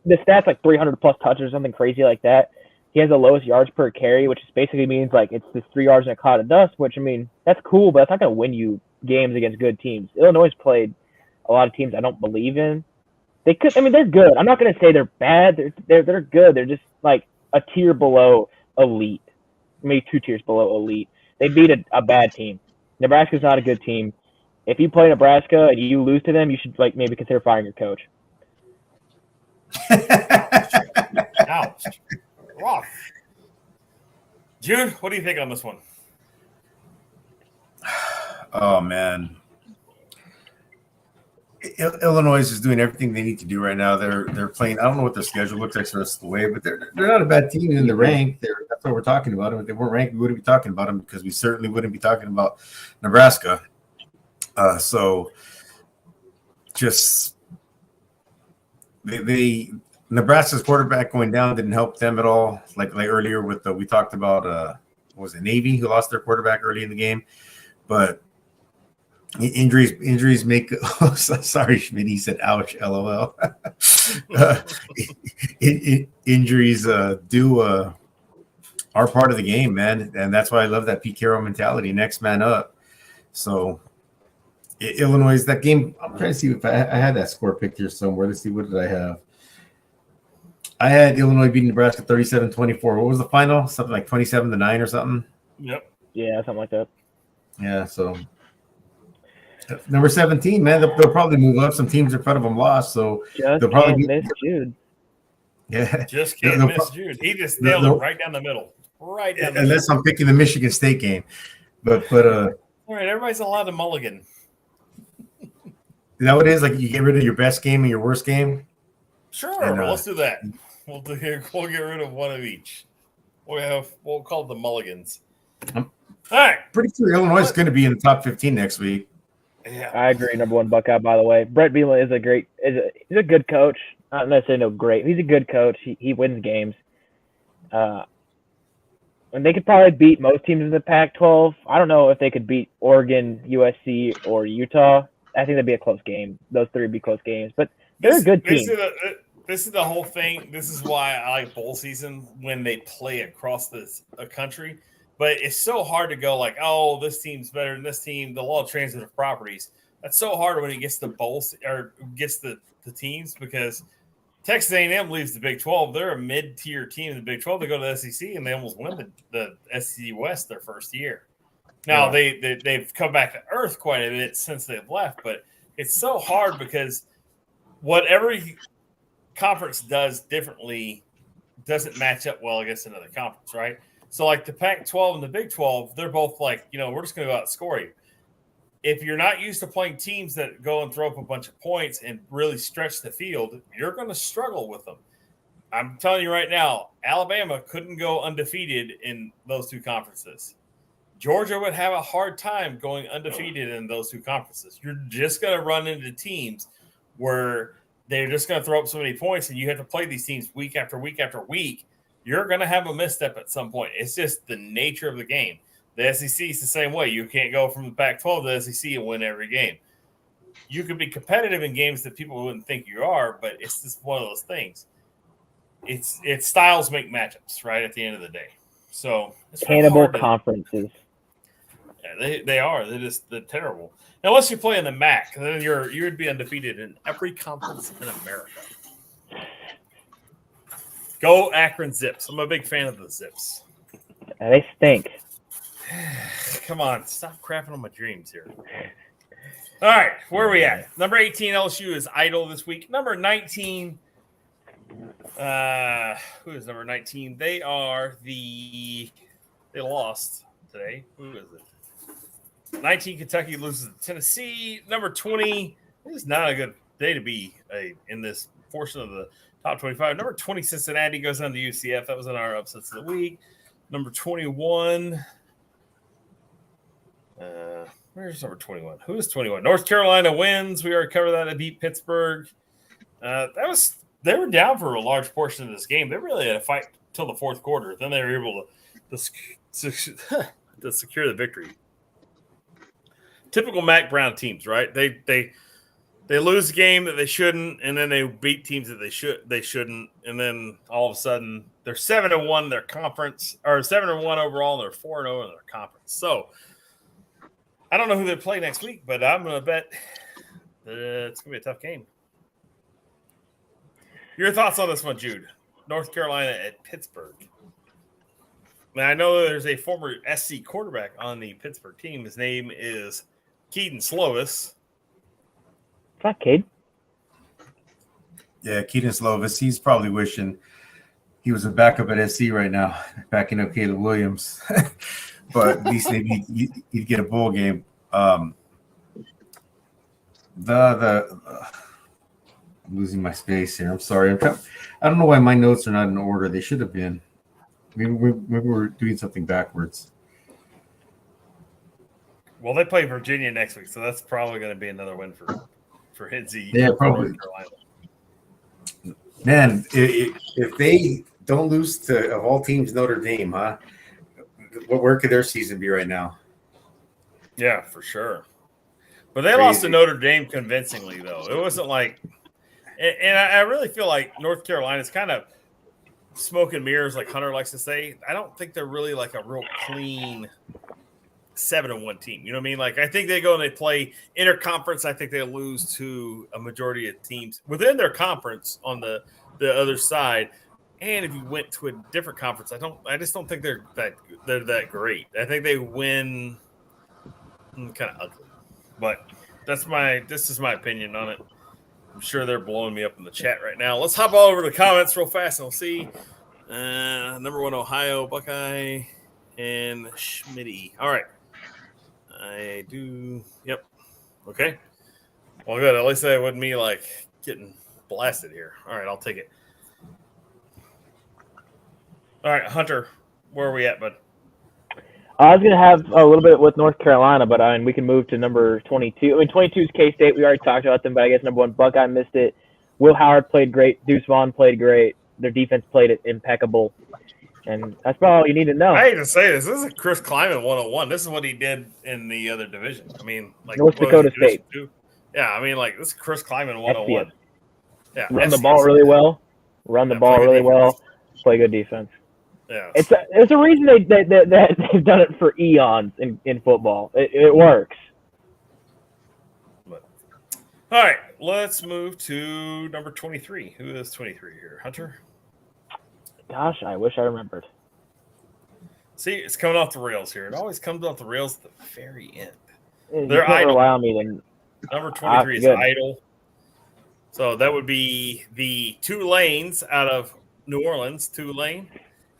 stats 300 plus touches or something crazy like that. He has the lowest yards per carry, which basically means it's just 3 yards in a cloud of dust, which, I mean, that's cool, but that's not going to win you games against good teams. Illinois played a lot of teams I don't believe in. They could, I mean, they're good. I'm not going to say they're bad. They're good. They're just a tier below elite, maybe 2 tiers below elite. They beat a bad team. Nebraska's not a good team. If you play Nebraska and you lose to them, you should maybe consider firing your coach. Ouch. Rough. Jude, what do you think on this one? Oh, man. Illinois is doing everything they need to do right now. They're playing. I don't know what their schedule looks like the rest of the way, but they're not a bad team in the rank. That's what we're talking about them. If they weren't ranked, we wouldn't be talking about them because we certainly wouldn't be talking about Nebraska. So just Nebraska's quarterback going down didn't help them at all. Like earlier with we talked about what was it, Navy, who lost their quarterback early in the game, but injuries make. Oh, sorry, Schmidt. He said, "Ouch, LOL." Injuries are part of the game, man, and that's why I love that Pete Carroll mentality. Next man up. So Illinois, that game. I'm trying to see if I had that score picked here somewhere. Let's see, what did I have? I had Illinois beating Nebraska 37-24. What was the final? Something like 27-9 or something. Yep. Yeah, something like that. Yeah. So number 17, man, they'll probably move up. Some teams in front of them lost, so Just they'll probably miss Jude. Yeah. Just can't miss Jude. He just nailed it right down the middle. Right down the unless middle. I'm picking the Michigan State game, but all right, everybody's allowed to mulligan. Is that what it is? You get rid of your best game and your worst game? Sure, And, let's do that. We'll get rid of one of each. We'll call it the mulligans. I'm all right. Pretty sure Illinois is going to be in the top 15 next week. Yeah. I agree. Number 1 Buckeye, by the way. Brett Bielema is he's a good coach. Not necessarily no great. He's a good coach. He wins games. And they could probably beat most teams in the Pac-12. I don't know if they could beat Oregon, USC, or Utah. I think that'd be a close game. Those 3 would be close games. But they're a good team. This is the whole thing. This is why I like bowl season when they play across a country. But it's so hard to go oh, this team's better than this team. The law of transitive properties. That's so hard when it gets the bowls or gets the teams because Texas A&M leaves the Big 12. They're a mid-tier team in the Big 12. They go to the SEC and they almost win the SEC West their first year. Now they've come back to earth quite a bit since they've left, but it's so hard because what every conference does differently doesn't match up well against another conference, right? So the Pac-12 and the Big 12, they're both we're just going to go out and score you. If you're not used to playing teams that go and throw up a bunch of points and really stretch the field, you're going to struggle with them. I'm telling you right now, Alabama couldn't go undefeated in those 2 conferences. Georgia would have a hard time going undefeated in those 2 conferences. You're just going to run into teams where they're just going to throw up so many points, and you have to play these teams week after week after week. You're going to have a misstep at some point. It's just the nature of the game. The SEC is the same way. You can't go from the Pac-12 to the SEC and win every game. You can be competitive in games that people wouldn't think you are, but it's just one of those things. It's styles make matchups, right, at the end of the day. So it's cannibal conferences. Yeah, they are. They're terrible. Unless you play in the MAC, then you would be undefeated in every conference in America. Go Akron Zips. I'm a big fan of the Zips. They stink. Come on, stop crapping on my dreams here. All right, where are we at? Number 18, LSU is idle this week. Number 19, who is number 19? They lost today. Who is it? 19, Kentucky loses to Tennessee. Number 20, this is not a good day to be in this portion of the top 25. Number 20, Cincinnati goes on to UCF. That was in our upsets of the week. Number 21. Where's number 21? Who is 21? North Carolina wins. We already covered that. They beat Pittsburgh. They were down for a large portion of this game. They really had to fight till the fourth quarter. Then they were able to secure the victory. Typical Mac Brown teams, right? They lose a game that they shouldn't, and then they beat teams that they shouldn't, and then all of a sudden they're 7-1 in their conference, or 7-1 overall, and they're 4-0 in their conference. So I don't know who they play next week, but I'm going to bet it's going to be a tough game. Your thoughts on this one, Jude? North Carolina at Pittsburgh. Now, I know there's a former SC quarterback on the Pittsburgh team. His name is Keaton Slovis. It's not Cade. Yeah, Keaton Slovis. He's probably wishing he was a backup at SC right now, backing up Caleb Williams. But at least maybe he'd get a bowl game. I'm losing my space here. I'm sorry. I don't know why my notes are not in order. They should have been. Maybe we're doing something backwards. Well, they play Virginia next week, so that's probably going to be another win for Hidzy. Yeah, probably. Man, if they don't lose to, of all teams, Notre Dame, huh? Where could their season be right now? Yeah, for sure. But they lost to Notre Dame convincingly, though. It wasn't like – and I really feel like North Carolina's kind of smoke and mirrors, like Hunter likes to say. I don't think they're really like a real clean 7-1 team. You know what I mean? Like, I think they go and they play interconference. I think they lose to a majority of teams within their conference on the other side. And if you went to a different conference, I just don't think they're that great. I think they win kind of ugly. But this is my opinion on it. I'm sure they're blowing me up in the chat right now. Let's hop all over the comments real fast and we'll see. Number 1, Ohio, Buckeye, and Schmitty. All right. I do. Yep. Okay. Well, good. At least that wouldn't be like getting blasted here. All right. I'll take it. All right, Hunter, where are we at, bud? I was going to have a little bit with North Carolina, but we can move to number 22. I mean, 22 is K-State. We already talked about them, but I guess number 1, Buckeye missed it. Will Howard played great. Deuce Vaughn played great. Their defense played it impeccable. And that's about all you need to know. I hate to say this. This is Chris Kleiman 101. This is what he did in the other division. I mean, like North Dakota State. Yeah, I mean, like, this is Chris Kleiman 101. Yeah, Run the ball really well. Play good defense. Yeah, it's a reason that they've done it for eons in football. It works. But, all right, let's move to number 23. Who is 23 here? Hunter? Gosh, I wish I remembered. See, it's coming off the rails here. It always comes off the rails at the very end. They're idle. Rely on me then. Number 23 is idle. So that would be the Tulanes out of New Orleans, Tulane.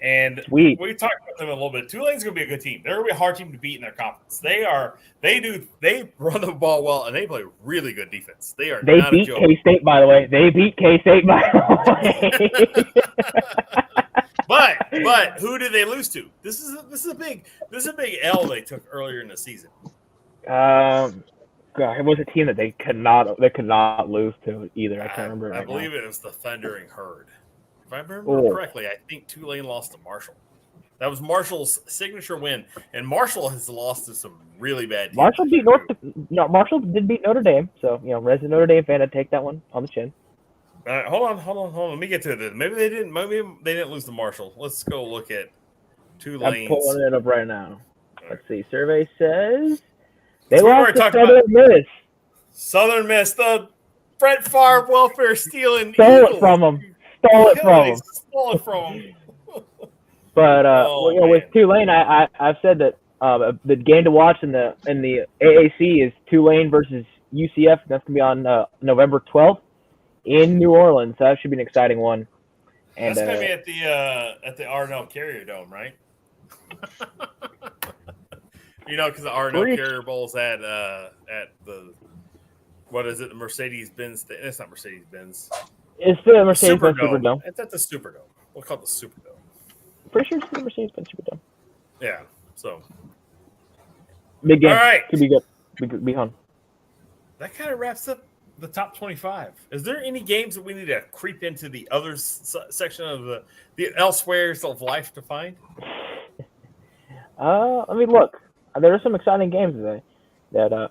And we talked about them a little bit. Tulane's going to be a good team. They're going to be a hard team to beat in their conference. They run the ball well, and they play really good defense. They beat K-State, by the way. But who did they lose to? This is a big L they took earlier in the season. God, it was a team that they could not lose to either. I can't remember. I believe it was the Thundering Herd. If I remember correctly, I think Tulane lost to Marshall. That was Marshall's signature win, and Marshall has lost to some really bad teams. Marshall did beat Notre Dame, so resident Notre Dame fan, I'd take that one on the chin. Hold on. Let me get to it. Maybe they didn't lose to Marshall. Let's go look at Tulane's. I'm pulling it up right now. Let's see. Survey says they lost to Southern Miss. Southern Miss, the Brett Favre welfare stealing. Stole it from them. Stole it from him. But with Tulane, I've said that the game to watch in the AAC is Tulane versus UCF. That's gonna be on November 12th in New Orleans. So that should be an exciting one. And that's gonna be at the Arnell Carrier Dome, right? Because the Arnell Carrier Bowl's at the what is it? The Mercedes-Benz. It's not Mercedes-Benz. It's the Mercedes-Benz Superdome. Superdome. It's at the Superdome. We'll call it the Superdome. Pretty sure it's the Mercedes-Benz Superdome. Yeah. So Big game. all right. Could be good. Be fun. That kind of wraps up the top 25. Is there any games that we need to creep into the other section of the elsewheres of life to find? I mean, look, there are some exciting games today that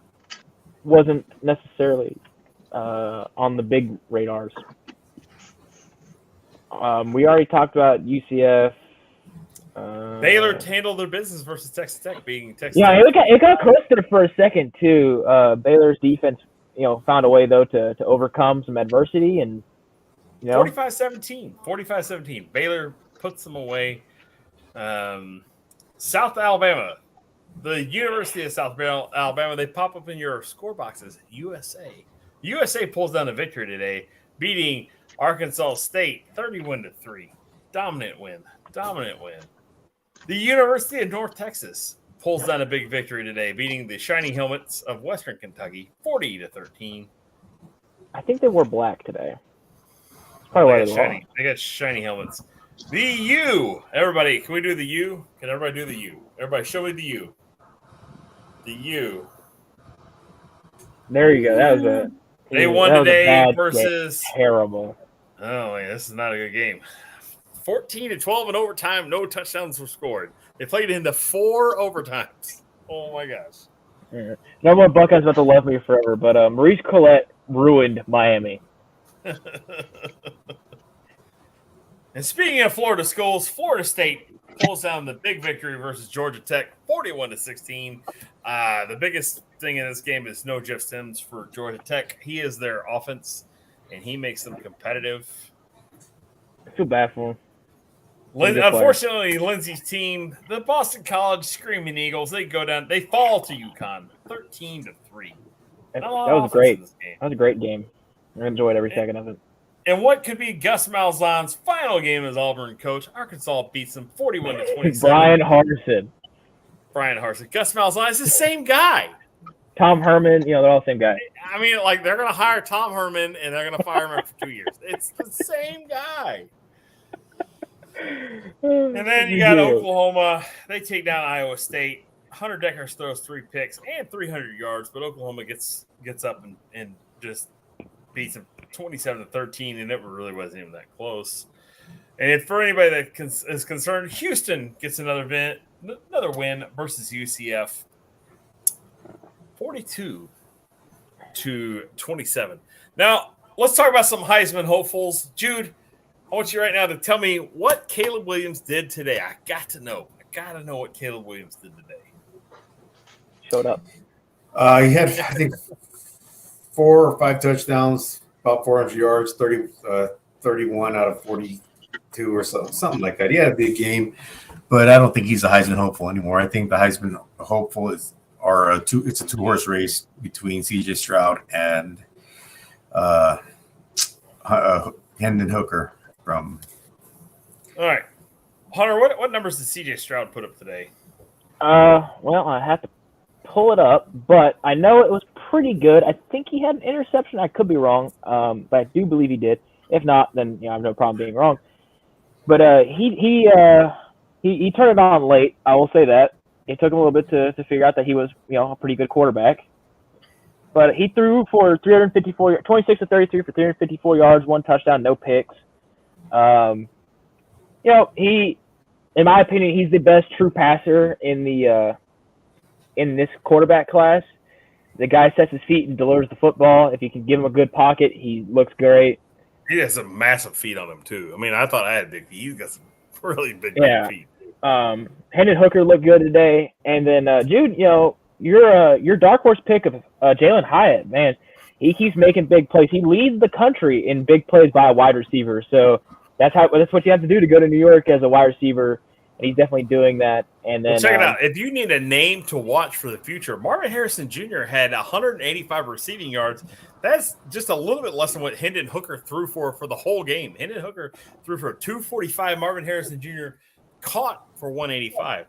wasn't necessarily on the big radars. We already talked about UCF. Baylor handled their business versus Texas Tech, being Texas. Yeah, Tech. it got close to the first second too. Baylor's defense, found a way though to overcome some adversity, and 45-17. 45-17. Baylor puts them away. South Alabama, the University of South Alabama, they pop up in your score boxes. USA pulls down a victory today, beating Arkansas State 31-3. Dominant win. The University of North Texas pulls down a big victory today, beating the Shiny Helmets of Western Kentucky 40-13. I think they wore black today. That's probably why They got shiny helmets. The U. Everybody, can we do the U? Can everybody do the U? Everybody, show me the U. The U. There you go. That was a. They won today versus. Terrible. Oh, man, this is not a good game. 14-12 in overtime. No touchdowns were scored. They played into 4 overtimes. Oh, my gosh. Yeah. No more Buckeyes about to love me forever, but Maurice Collette ruined Miami. And speaking of Florida schools, Florida State pulls down the big victory versus Georgia Tech, 41-16. The biggest thing in this game is no Jeff Sims for Georgia Tech. He is their offense, and he makes them competitive. I feel bad for him. Unfortunately, Lindsey's team, the Boston College Screaming Eagles, they go down. They fall to UConn, 13-3. That was great. That was a great game. I enjoyed every second of it. And what could be Gus Malzahn's final game as Auburn coach? Arkansas beats them 41-27. Brian Harsin. Gus Malzahn is the same guy. Tom Herman, they're all the same guy. I mean, like, they're going to hire Tom Herman, and they're going to fire him for 2 years. It's the same guy. And then you got Oklahoma. They take down Iowa State. Hunter Decker throws 3 picks and 300 yards, but Oklahoma gets up and just beats them 27-13, and it really wasn't even that close. And for anybody that is concerned, Houston gets another win versus UCF, 42-27. Now, let's talk about some Heisman hopefuls. Jude, I want you right now to tell me what Caleb Williams did today. I got to know what Caleb Williams did today. Showed up. He had, I think, 4 or 5 touchdowns, about 400 yards, 31 out of 42 or something like that. He had a big game, but I don't think he's a Heisman hopeful anymore. I think the Heisman hopeful it's a 2-horse race between C.J. Stroud and Hendon Hooker from. All right, Hunter, what numbers did C.J. Stroud put up today? Well, I have to pull it up, but I know it was pretty good. I think he had an interception. I could be wrong, but I do believe he did. If not, then I have no problem being wrong. But he turned it on late. I will say that it took him a little bit to figure out that he was a pretty good quarterback. But he threw for 26 to 33 for 354 yards, 1 touchdown, no picks. He, in my opinion, he's the best true passer in this quarterback class. The guy sets his feet and delivers the football. If you can give him a good pocket, he looks great. He has some massive feet on him too. I mean, I thought I had big feet. He's got some really big feet. Hendon Hooker looked good today, and then Jude, your dark horse pick of Jalen Hyatt, man, he keeps making big plays. He leads the country in big plays by a wide receiver. So that's what you have to do to go to New York as a wide receiver, and he's definitely doing that. And then check it out. If you need a name to watch for the future, Marvin Harrison Jr. had 185 receiving yards. That's just a little bit less than what Hendon Hooker threw for the whole game. Hendon Hooker threw for 245. Marvin Harrison Jr. caught for 185.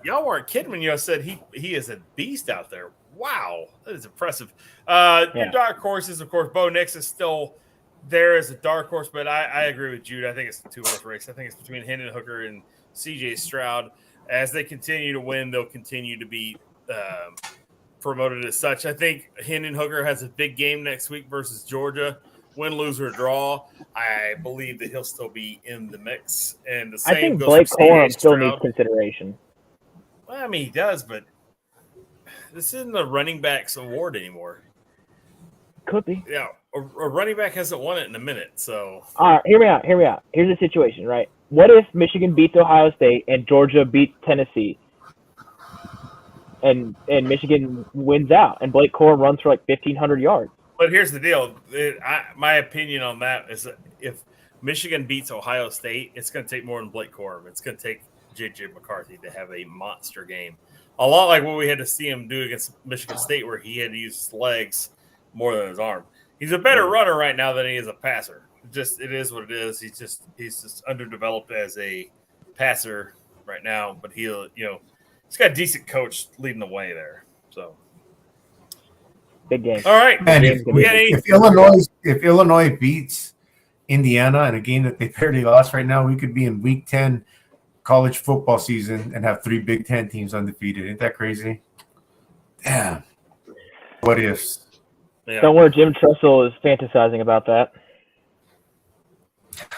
Y'all weren't kidding when you said he is a beast out there. Wow, that is impressive. Your dark horses, of course, Bo Nix is still there is a dark horse, but I agree with Jude. I think it's a 2-horse race. I think it's between Hendon Hooker and CJ Stroud. As they continue to win, they'll continue to be promoted as such. I think Hendon Hooker has a big game next week versus Georgia. Win, lose, or draw. I believe that he'll still be in the mix. And the same I think goes Blake for Corum CJ still Stroud. needs consideration. Well, I mean, he does, but this isn't a running backs award anymore. Could be. Yeah, a running back hasn't won it in a minute. So All right, hear me out. Here's the situation, right? What if Michigan beats Ohio State and Georgia beats Tennessee, and Michigan wins out, and Blake Corum runs for like 1,500 yards? But here's the deal. My opinion on that is that if Michigan beats Ohio State, it's going to take more than Blake Corum. It's going to take J.J. McCarthy to have a monster game. A lot like what we had to see him do against Michigan State, where he had to use his legs more than his arm. He's a better runner right now than he is a passer. It is what it is. He's just underdeveloped as a passer right now, but he's got a decent coach leading the way there. So Big game. all right. Man, We got any- if Illinois beats Indiana in a game that they barely lost right now, we could be in Week 10 college football season and have 3 Big Ten teams undefeated. Ain't that crazy? Damn. What ifs? yeah. Don't worry, Jim Tressel is fantasizing about that.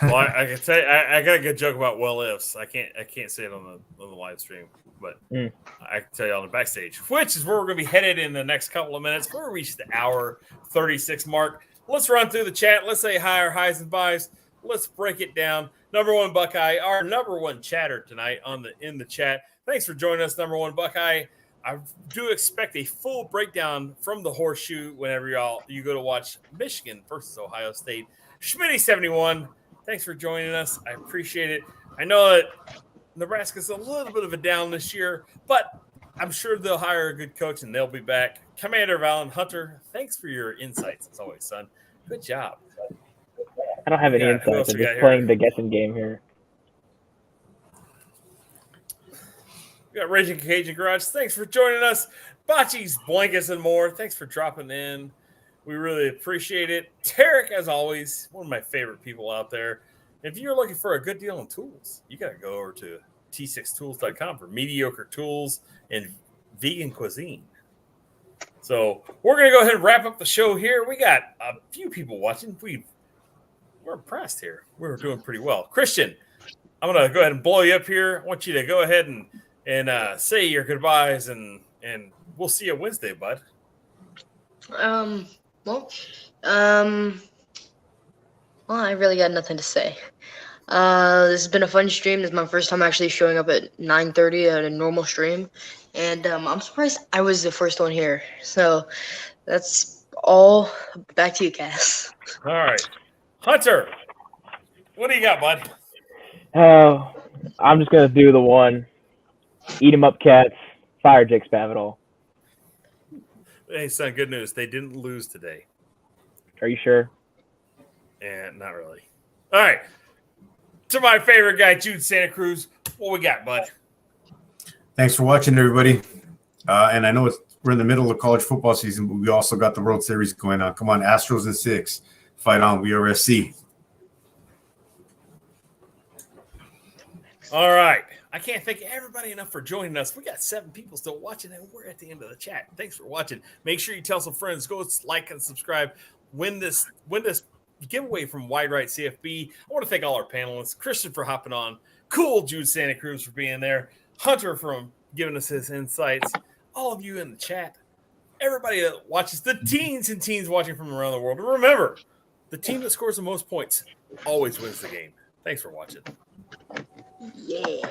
Well, I can say I got a good joke about well ifs. I can't say it on the live stream, but I can tell you on the backstage, which is where we're going to be headed in the next couple of minutes. We're reached the hour 36 mark. Let's run through the chat. Let's say hi or highs and buys. Let's break it down. Number one Buckeye, our number one chatter tonight in the chat. Thanks for joining us, number one Buckeye. I do expect a full breakdown from the Horseshoe whenever you go to watch Michigan versus Ohio State. Schmitty71, thanks for joining us. I appreciate it. I know that Nebraska's a little bit of a down this year, but I'm sure they'll hire a good coach and they'll be back. Commander Valen Hunter, thanks for your insights as always, son. Good job. I don't have any Yeah, who else insights. I'm we got just here? playing the guessing game here. We got Raging Cajun Garage. Thanks for joining us. Bocce's Blankets and more. Thanks for dropping in. We really appreciate it. Tarek, as always, one of my favorite people out there. If you're looking for a good deal on tools, you got to go over to t6tools.com for mediocre tools and vegan cuisine. So we're going to go ahead and wrap up the show here. We got a few people watching. We're impressed here. We're doing pretty well. Christian, I'm going to go ahead and blow you up here. I want you to go ahead and say your goodbyes, and we'll see you Wednesday, bud. Well, I really got nothing to say. This has been a fun stream. This is my first time actually showing up at 9:30 at a normal stream, and I'm surprised I was the first one here. So that's all. Back to you, Cass. All right. Hunter, what do you got, bud? Oh, I'm just gonna do the one. Eat 'em up, cats. Fire Jake Spavital. Hey, son, good news. They didn't lose today. Are you sure? And not really. All right. To my favorite guy, Jude Santa Cruz. What we got, bud? Thanks for watching, everybody. And I know we're in the middle of college football season, but we also got the World Series going on. Come on, Astros in 6. Fight on. We are SC. All right. I can't thank everybody enough for joining us. We got 7 people still watching, and we're at the end of the chat. Thanks for watching. Make sure you tell some friends. Go like and subscribe. Win this giveaway from Wide Right CFB. I want to thank all our panelists. Christian for hopping on. Cool Jude Santa Cruz for being there. Hunter for giving us his insights. All of you in the chat. Everybody that watches. The teens and teens watching from around the world. And remember, the team that scores the most points always wins the game. Thanks for watching. Yeah.